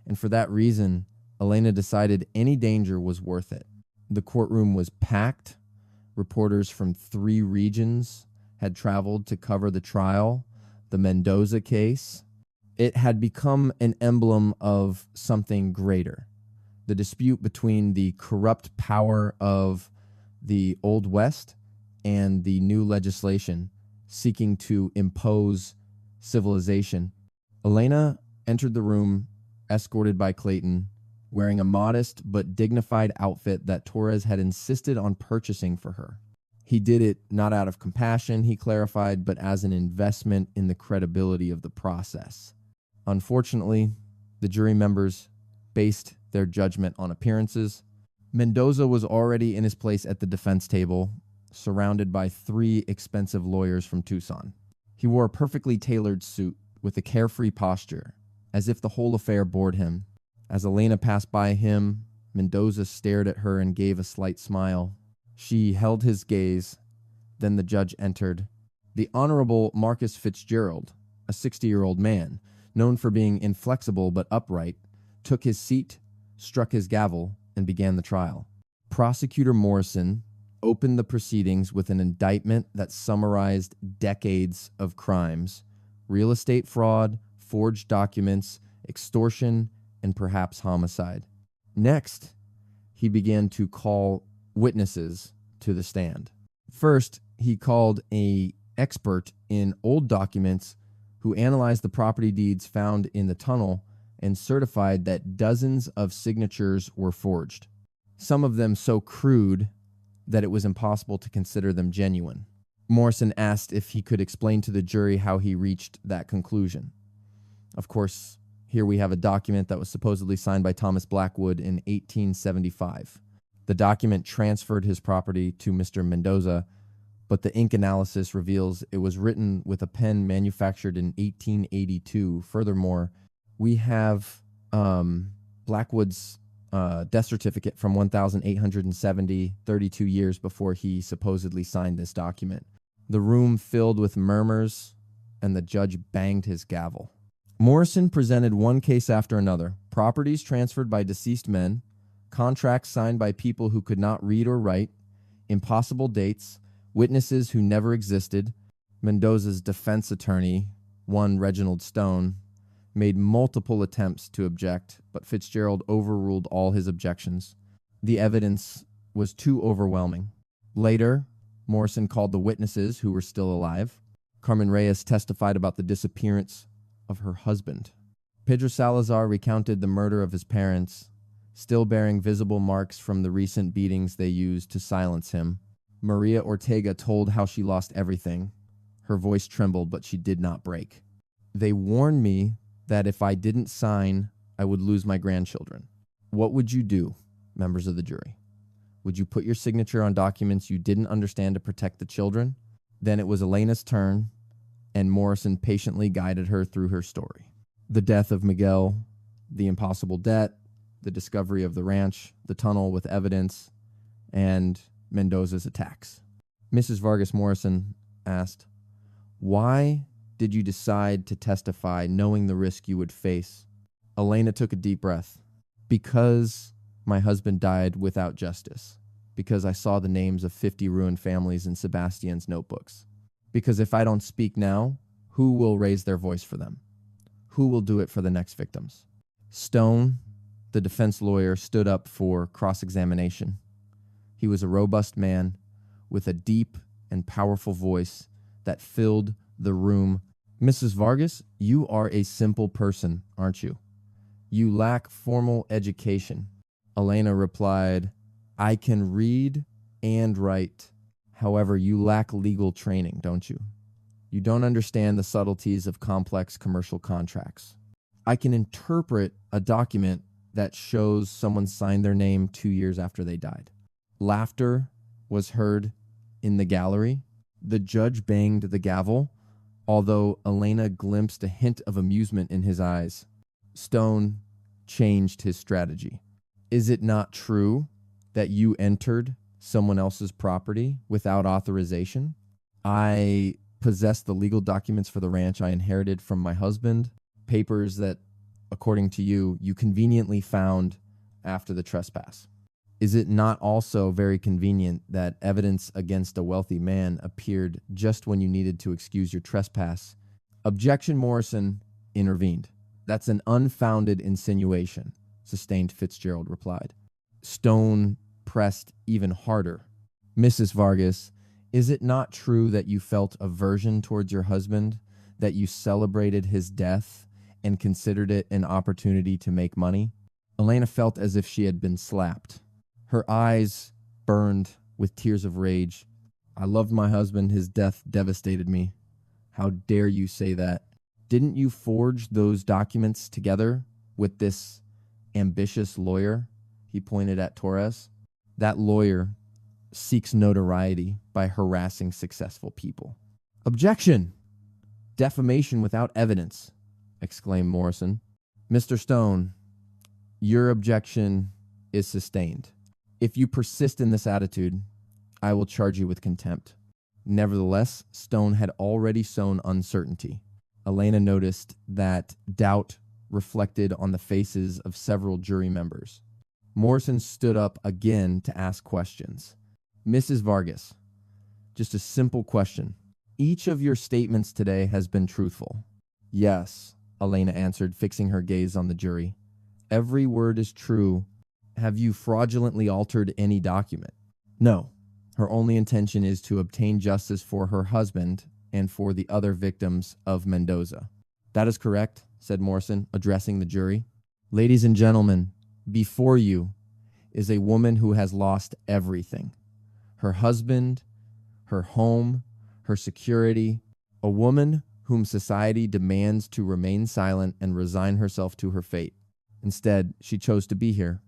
[SPEAKER 1] And for that reason, Elena decided any danger was worth it. The courtroom was packed. Reporters from 3 regions had traveled to cover the trial, the Mendoza case. It had become an emblem of something greater. The dispute between the corrupt power of the Old West and the new legislation seeking to impose civilization. Elena entered the room, escorted by Clayton, wearing a modest but dignified outfit that Torres had insisted on purchasing for her. He did it not out of compassion, he clarified, but as an investment in the credibility of the process. Unfortunately, the jury members based their judgment on appearances. Mendoza was already in his place at the defense table, surrounded by 3 expensive lawyers from Tucson. He wore a perfectly tailored suit with a carefree posture, as if the whole affair bored him. As Elena passed by him, Mendoza stared at her and gave a slight smile. She held his gaze. Then the judge entered. The Honorable Marcus Fitzgerald, a 60-year-old man, known for being inflexible but upright, took his seat, struck his gavel, and began the trial. Prosecutor Morrison opened the proceedings with an indictment that summarized decades of crimes: real estate fraud, forged documents, extortion, and perhaps homicide. Next, he began to call witnesses to the stand. First, he called an expert in old documents who analyzed the property deeds found in the tunnel and certified that dozens of signatures were forged, some of them so crude that it was impossible to consider them genuine. Morrison asked if he could explain to the jury how he reached that conclusion. Of course, here we have a document that was supposedly signed by Thomas Blackwood in 1875. The document transferred his property to Mr. Mendoza, but the ink analysis reveals it was written with a pen manufactured in 1882. Furthermore, we have Blackwood's death certificate from 1870, 32 years before he supposedly signed this document. The room filled with murmurs, and the judge banged his gavel. Morrison presented one case after another: properties transferred by deceased men, contracts signed by people who could not read or write, impossible dates, witnesses who never existed. Mendoza's defense attorney, one Reginald Stone, made multiple attempts to object, but Fitzgerald overruled all his objections. The evidence was too overwhelming. Later, Morrison called the witnesses who were still alive. Carmen Reyes testified about the disappearance of her husband. Pedro Salazar recounted the murder of his parents, still bearing visible marks from the recent beatings they used to silence him. Maria Ortega told how she lost everything. Her voice trembled, but she did not break. "They warned me that if I didn't sign, I would lose my grandchildren." What would you do, members of the jury? Would you put your signature on documents you didn't understand to protect the children? Then it was Elena's turn, and Morrison patiently guided her through her story. The death of Miguel, the impossible debt, the discovery of the ranch, the tunnel with evidence, and Mendoza's attacks. Mrs. Vargas Morrison asked, "Why did you decide to testify knowing the risk you would face?" Elena took a deep breath. Because my husband died without justice. Because I saw the names of 50 ruined families in Sebastian's notebooks. Because if I don't speak now, who will raise their voice for them? Who will do it for the next victims? Stone, the defense lawyer, stood up for cross-examination. He was a robust man with a deep and powerful voice that filled the room. Mrs. Vargas, you are a simple person, aren't you? You lack formal education. Elena replied, I can read and write. However, you lack legal training, don't you? You don't understand the subtleties of complex commercial contracts. I can interpret a document that shows someone signed their name 2 years after they died. Laughter was heard in the gallery. The judge banged the gavel, although Elena glimpsed a hint of amusement in his eyes. Stone changed his strategy. Is it not true that you entered someone else's property without authorization? I possess the legal documents for the ranch I inherited from my husband, papers that, according to you, you conveniently found after the trespass. Is it not also very convenient that evidence against a wealthy man appeared just when you needed to excuse your trespass? Objection. Morrison intervened. That's an unfounded insinuation, sustained Fitzgerald replied. Stone pressed even harder. Mrs. Vargas, is it not true that you felt aversion towards your husband, that you celebrated his death and considered it an opportunity to make money? Elena felt as if she had been slapped. Her eyes burned with tears of rage. I loved my husband. His death devastated me. How dare you say that? Didn't you forge those documents together with this ambitious lawyer? He pointed at Torres. That lawyer seeks notoriety by harassing successful people. Objection! Defamation without evidence, exclaimed Morrison. Mr. Stone, your objection is sustained. If you persist in this attitude, I will charge you with contempt. Nevertheless, Stone had already sown uncertainty. Elena noticed that doubt reflected on the faces of several jury members. Morrison stood up again to ask questions. Mrs. Vargas, just a simple question. Each of your statements today has been truthful. Yes, Elena answered, fixing her gaze on the jury. Every word is true. Have you fraudulently altered any document? No. Her only intention is to obtain justice for her husband and for the other victims of Mendoza. That is correct, said Morrison, addressing the jury. Ladies and gentlemen, before you is a woman who has lost everything. Her husband, her home, her security, a woman whom society demands to remain silent and resign herself to her fate. Instead, she chose to be here,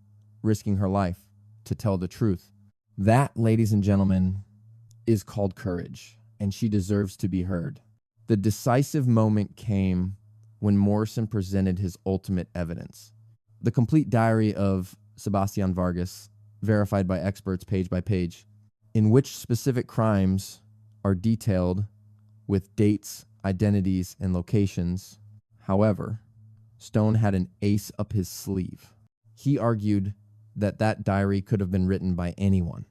[SPEAKER 1] risking her life to tell the truth. That, ladies and gentlemen, is called courage, and she deserves to be heard. The decisive moment came when Morrison presented his ultimate evidence. The complete diary of Sebastian Vargas, verified by experts page by page, in which specific crimes are detailed with dates, identities, and locations. However, Stone had an ace up his sleeve. He argued that that diary could have been written by anyone.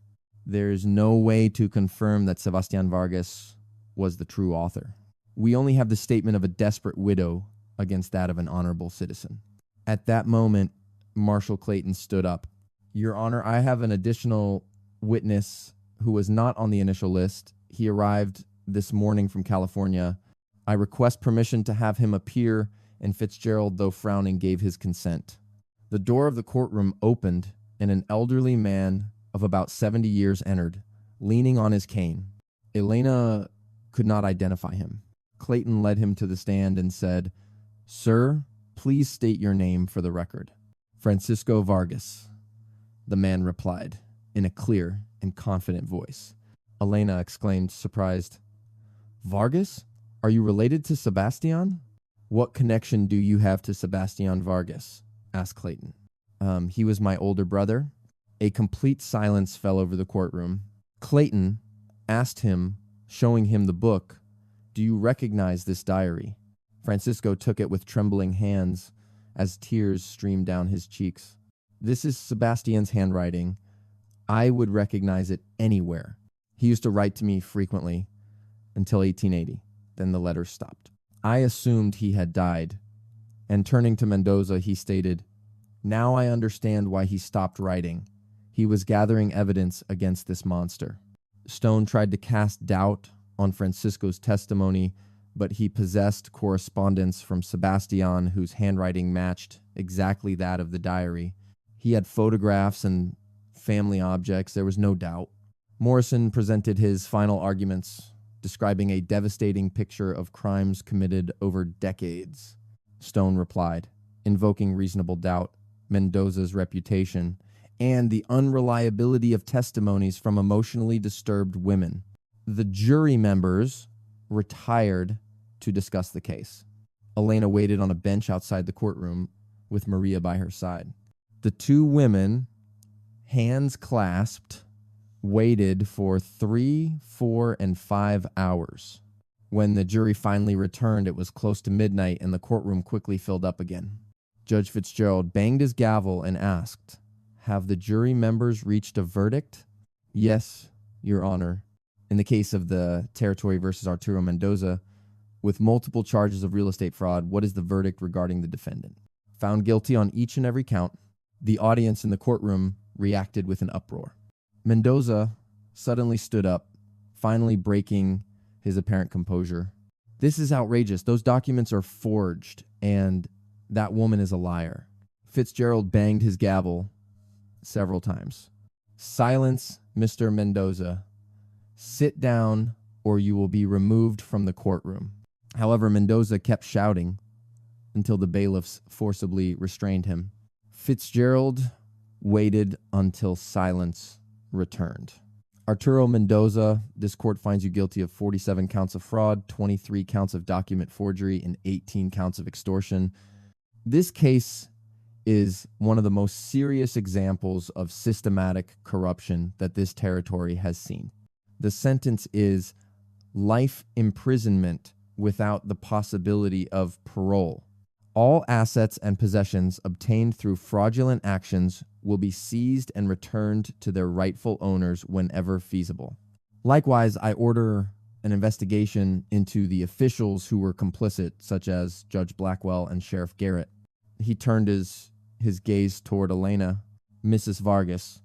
[SPEAKER 1] There is no way to confirm that Sebastian Vargas was the true author. We only have the statement of a desperate widow against that of an honorable citizen. At that moment, Marshal Clayton stood up. Your Honor, I have an additional witness who was not on the initial list. He arrived this morning from California. I request permission to have him appear, and Fitzgerald, though frowning, gave his consent. The door of the courtroom opened, and an elderly man of about 70 years entered, leaning on his cane. Elena could not identify him. Clayton led him to the stand and said, Sir, please state your name for the record. Francisco Vargas, the man replied, in a clear and confident voice. Elena exclaimed, surprised, Vargas? Are you related to Sebastian? What connection do you have to Sebastian Vargas? Asked Clayton. He was my older brother. A complete silence fell over the courtroom. Clayton asked him, showing him the book, Do you recognize this diary? Francisco took it with trembling hands as tears streamed down his cheeks. "This is Sebastian's handwriting. I would recognize it anywhere. He used to write to me frequently until 1880. Then the letters stopped. I assumed he had died." And turning to Mendoza, he stated, "Now I understand why he stopped writing. He was gathering evidence against this monster." Stone tried to cast doubt on Francisco's testimony, but he possessed correspondence from Sebastian whose handwriting matched exactly that of the diary. He had photographs and family objects, there was no doubt. Morrison presented his final arguments, describing a devastating picture of crimes committed over decades. Stone replied, invoking reasonable doubt, Mendoza's reputation, and the unreliability of testimonies from emotionally disturbed women. The jury members retired to discuss the case. Elena waited on a bench outside the courtroom with Maria by her side. The two women, hands clasped, waited for 3, 4, and 5 hours. When the jury finally returned, it was close to midnight and the courtroom quickly filled up again. Judge Fitzgerald banged his gavel and asked, "Have the jury members reached a verdict?" "Yes, Your Honor." In the case of the Territory versus Arturo Mendoza, with multiple charges of real estate fraud, what is the verdict regarding the defendant? Found guilty on each and every count. The audience in the courtroom reacted with an uproar. Mendoza suddenly stood up, finally breaking his apparent composure. "This is outrageous. Those documents are forged, and that woman is a liar." Fitzgerald banged his gavel several times. "Silence, Mr. Mendoza. Sit down, or you will be removed from the courtroom." However, Mendoza kept shouting until the bailiffs forcibly restrained him. Fitzgerald waited until silence returned. "Arturo Mendoza, this court finds you guilty of 47 counts of fraud, 23 counts of document forgery, and 18 counts of extortion. This case is one of the most serious examples of systematic corruption that this territory has seen. The sentence is life imprisonment without the possibility of parole. All assets and possessions obtained through fraudulent actions will be seized and returned to their rightful owners whenever feasible. Likewise, I order an investigation into the officials who were complicit, such as Judge Blackwell and Sheriff Garrett." He turned his gaze toward Elena. "Mrs. Vargas,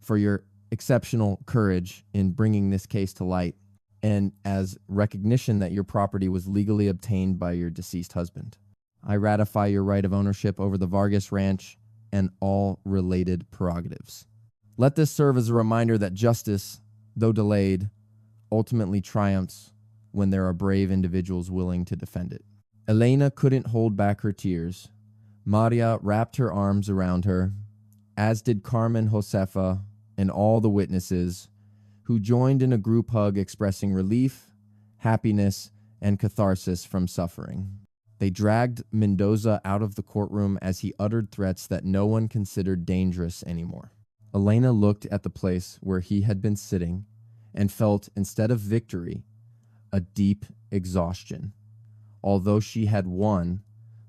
[SPEAKER 1] for your exceptional courage in bringing this case to light, and as recognition that your property was legally obtained by your deceased husband, I ratify your right of ownership over the Vargas Ranch and all related prerogatives. Let this serve as a reminder that justice, though delayed, ultimately triumphs when there are brave individuals willing to defend it." Elena couldn't hold back her tears. Maria wrapped her arms around her, as did Carmen Josefa and all the witnesses, who joined in a group hug expressing relief, happiness, and catharsis from suffering. They dragged Mendoza out of the courtroom as he uttered threats that no one considered dangerous anymore. Elena looked at the place where he had been sitting and felt, instead of victory, a deep exhaustion. Although she had won,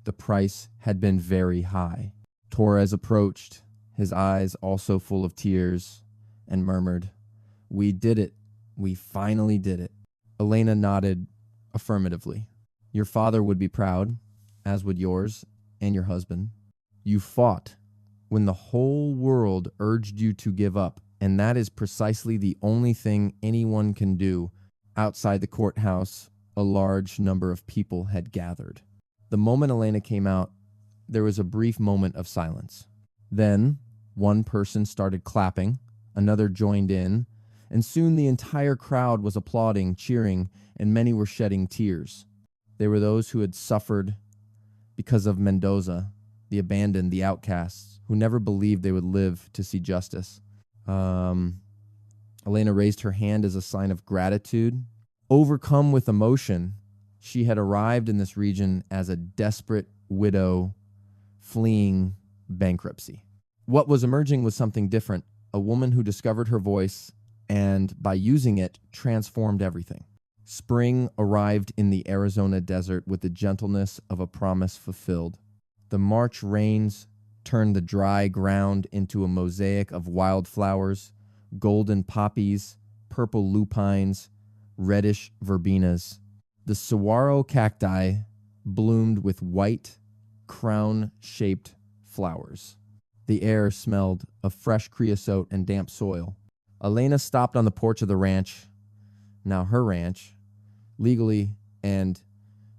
[SPEAKER 1] the price had been very high. Torres approached, his eyes also full of tears, and murmured, "We did it. We finally did it." Elena nodded affirmatively. "Your father would be proud, as would yours and your husband. You fought when the whole world urged you to give up, and that is precisely the only thing anyone can do." Outside the courthouse, a large number of people had gathered. The moment Elena came out, there was a brief moment of silence. Then, one person started clapping, another joined in, and soon the entire crowd was applauding, cheering, and many were shedding tears. There were those who had suffered because of Mendoza, the abandoned, the outcasts, who never believed they would live to see justice. Elena raised her hand as a sign of gratitude. Overcome with emotion, she had arrived in this region as a desperate widow fleeing bankruptcy. What was emerging was something different, a woman who discovered her voice and, by using it, transformed everything. Spring arrived in the Arizona desert with the gentleness of a promise fulfilled. The March rains turned the dry ground into a mosaic of wildflowers, golden poppies, purple lupines, reddish verbenas. The saguaro cacti bloomed with white, crown-shaped flowers. The air smelled of fresh creosote and damp soil. Elena stopped on the porch of the ranch, now her ranch, legally and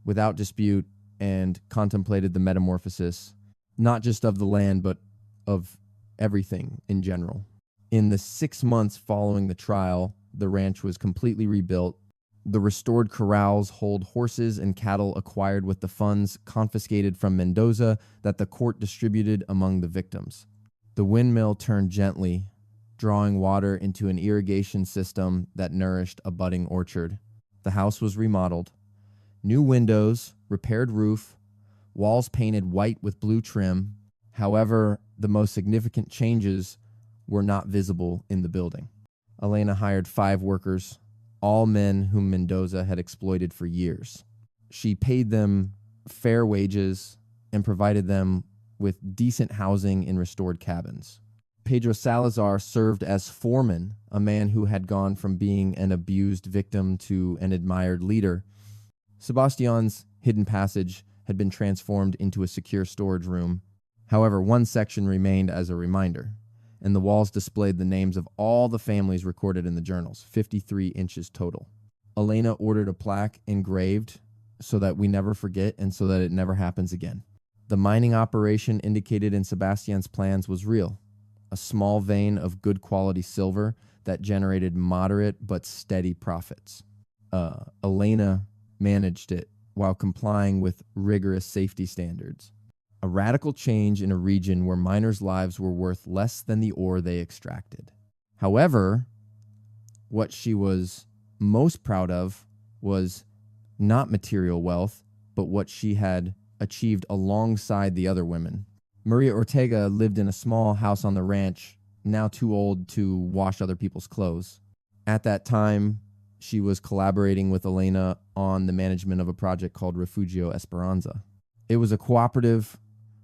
[SPEAKER 1] without dispute, and contemplated the metamorphosis, not just of the land, but of everything in general. In the 6 months following the trial, the ranch was completely rebuilt. The restored corrals hold horses and cattle acquired with the funds confiscated from Mendoza that the court distributed among the victims. The windmill turned gently, drawing water into an irrigation system that nourished a budding orchard. The house was remodeled. New windows, repaired roof, walls painted white with blue trim. However, the most significant changes were not visible in the building. Elena hired 5 workers, all men whom Mendoza had exploited for years. She paid them fair wages and provided them with decent housing in restored cabins. Pedro Salazar served as foreman, a man who had gone from being an abused victim to an admired leader. Sebastian's hidden passage had been transformed into a secure storage room. However, one section remained as a reminder, and the walls displayed the names of all the families recorded in the journals, 53 inches total. Elena ordered a plaque engraved so that we never forget and so that it never happens again. The mining operation indicated in Sebastian's plans was real, a small vein of good quality silver that generated moderate but steady profits. Elena managed it while complying with rigorous safety standards. A radical change in a region where miners' lives were worth less than the ore they extracted. However, what she was most proud of was not material wealth, but what she had achieved alongside the other women. Maria Ortega lived in a small house on the ranch, now too old to wash other people's clothes. At that time, she was collaborating with Elena on the management of a project called Refugio Esperanza. It was a cooperative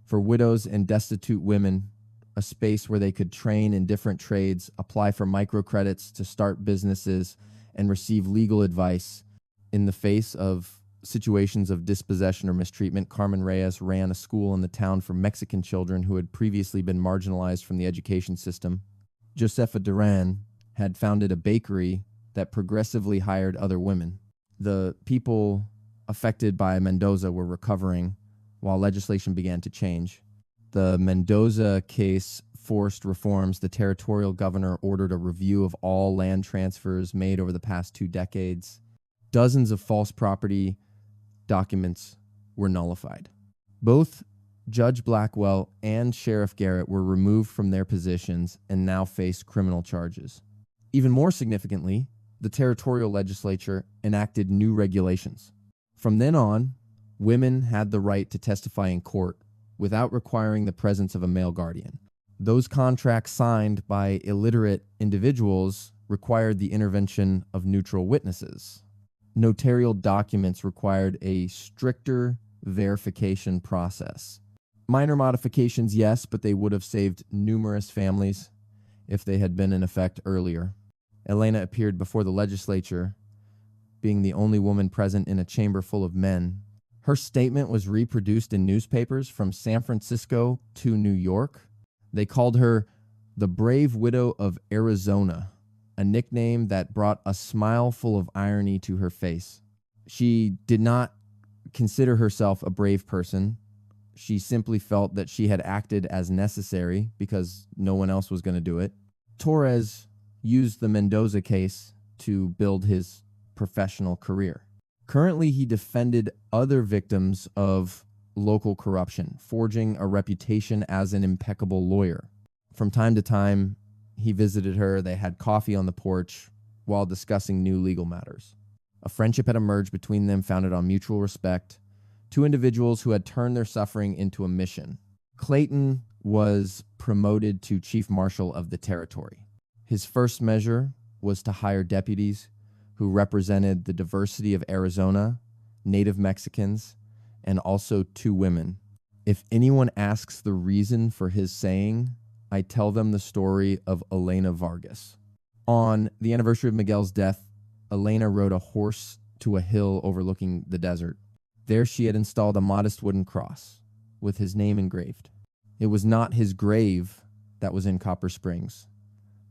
[SPEAKER 1] for widows and destitute women, a space where they could train in different trades, apply for microcredits to start businesses, and receive legal advice. In the face of situations of dispossession or mistreatment, Carmen Reyes ran a school in the town for Mexican children who had previously been marginalized from the education system. Josefa Duran had founded a bakery that progressively hired other women. The people affected by Mendoza were recovering while legislation began to change. The Mendoza case forced reforms. The territorial governor ordered a review of all land transfers made over the past 2 decades. Dozens of false property documents were nullified. Both Judge Blackwell and Sheriff Garrett were removed from their positions and now face criminal charges. Even more significantly, the territorial legislature enacted new regulations. From then on, women had the right to testify in court without requiring the presence of a male guardian. Those contracts signed by illiterate individuals required the intervention of neutral witnesses. Notarial documents required a stricter verification process. Minor modifications, yes, but they would have saved numerous families if they had been in effect earlier. Elena appeared before the legislature, being the only woman present in a chamber full of men. Her statement was reproduced in newspapers from San Francisco to New York. They called her the Brave Widow of Arizona, a nickname that brought a smile full of irony to her face. She did not consider herself a brave person. She simply felt that she had acted as necessary because no one else was going to do it. Torres used the Mendoza case to build his professional career. Currently, he defended other victims of local corruption, forging a reputation as an impeccable lawyer. From time to time, he visited her. They had coffee on the porch while discussing new legal matters. A friendship had emerged between them, founded on mutual respect. 2 individuals who had turned their suffering into a mission. Clayton was promoted to chief marshal of the territory. His first measure was to hire deputies who represented the diversity of Arizona, Native Mexicans, and also 2 women. If anyone asks the reason for his saying, I tell them the story of Elena Vargas. On the anniversary of Miguel's death, Elena rode a horse to a hill overlooking the desert. There she had installed a modest wooden cross with his name engraved. It was not his grave that was in Copper Springs,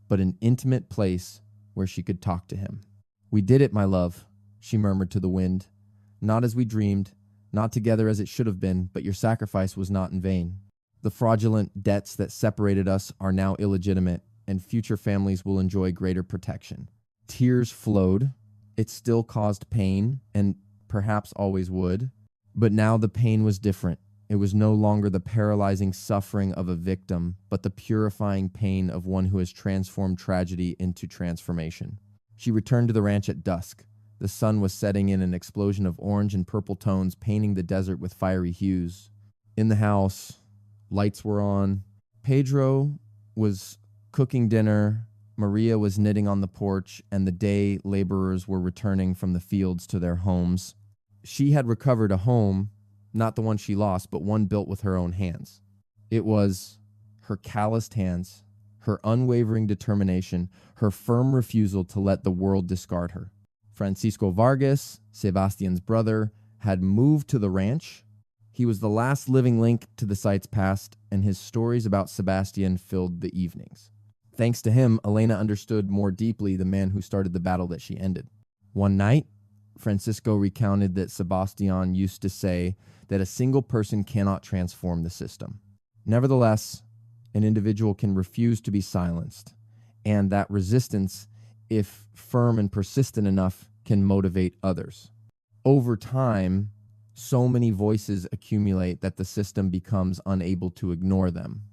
[SPEAKER 1] but an intimate place where she could talk to him. We did it, my love, she murmured to the wind. Not as we dreamed, not together as it should have been, but your sacrifice was not in vain. The fraudulent debts that separated us are now illegitimate, and future families will enjoy greater protection. Tears flowed. It still caused pain, and perhaps always would, but now the pain was different. It was no longer the paralyzing suffering of a victim, but the purifying pain of one who has transformed tragedy into transformation. She returned to the ranch at dusk. The sun was setting in an explosion of orange and purple tones, painting the desert with fiery hues. In the house, lights were on. Pedro was cooking dinner. Maria was knitting on the porch, and the day laborers were returning from the fields to their homes. She had recovered a home, not the one she lost, but one built with her own hands. It was her calloused hands, her unwavering determination, her firm refusal to let the world discard her. Francisco Vargas, Sebastian's brother, had moved to the ranch. He was the last living link to the site's past, and his stories about Sebastian filled the evenings. Thanks to him, Elena understood more deeply the man who started the battle that she ended. One night, Francisco recounted that Sebastian used to say that a single person cannot transform the system. Nevertheless, an individual can refuse to be silenced, and that resistance, if firm and persistent enough, can motivate others. Over time, so many voices accumulate that the system becomes unable to ignore them.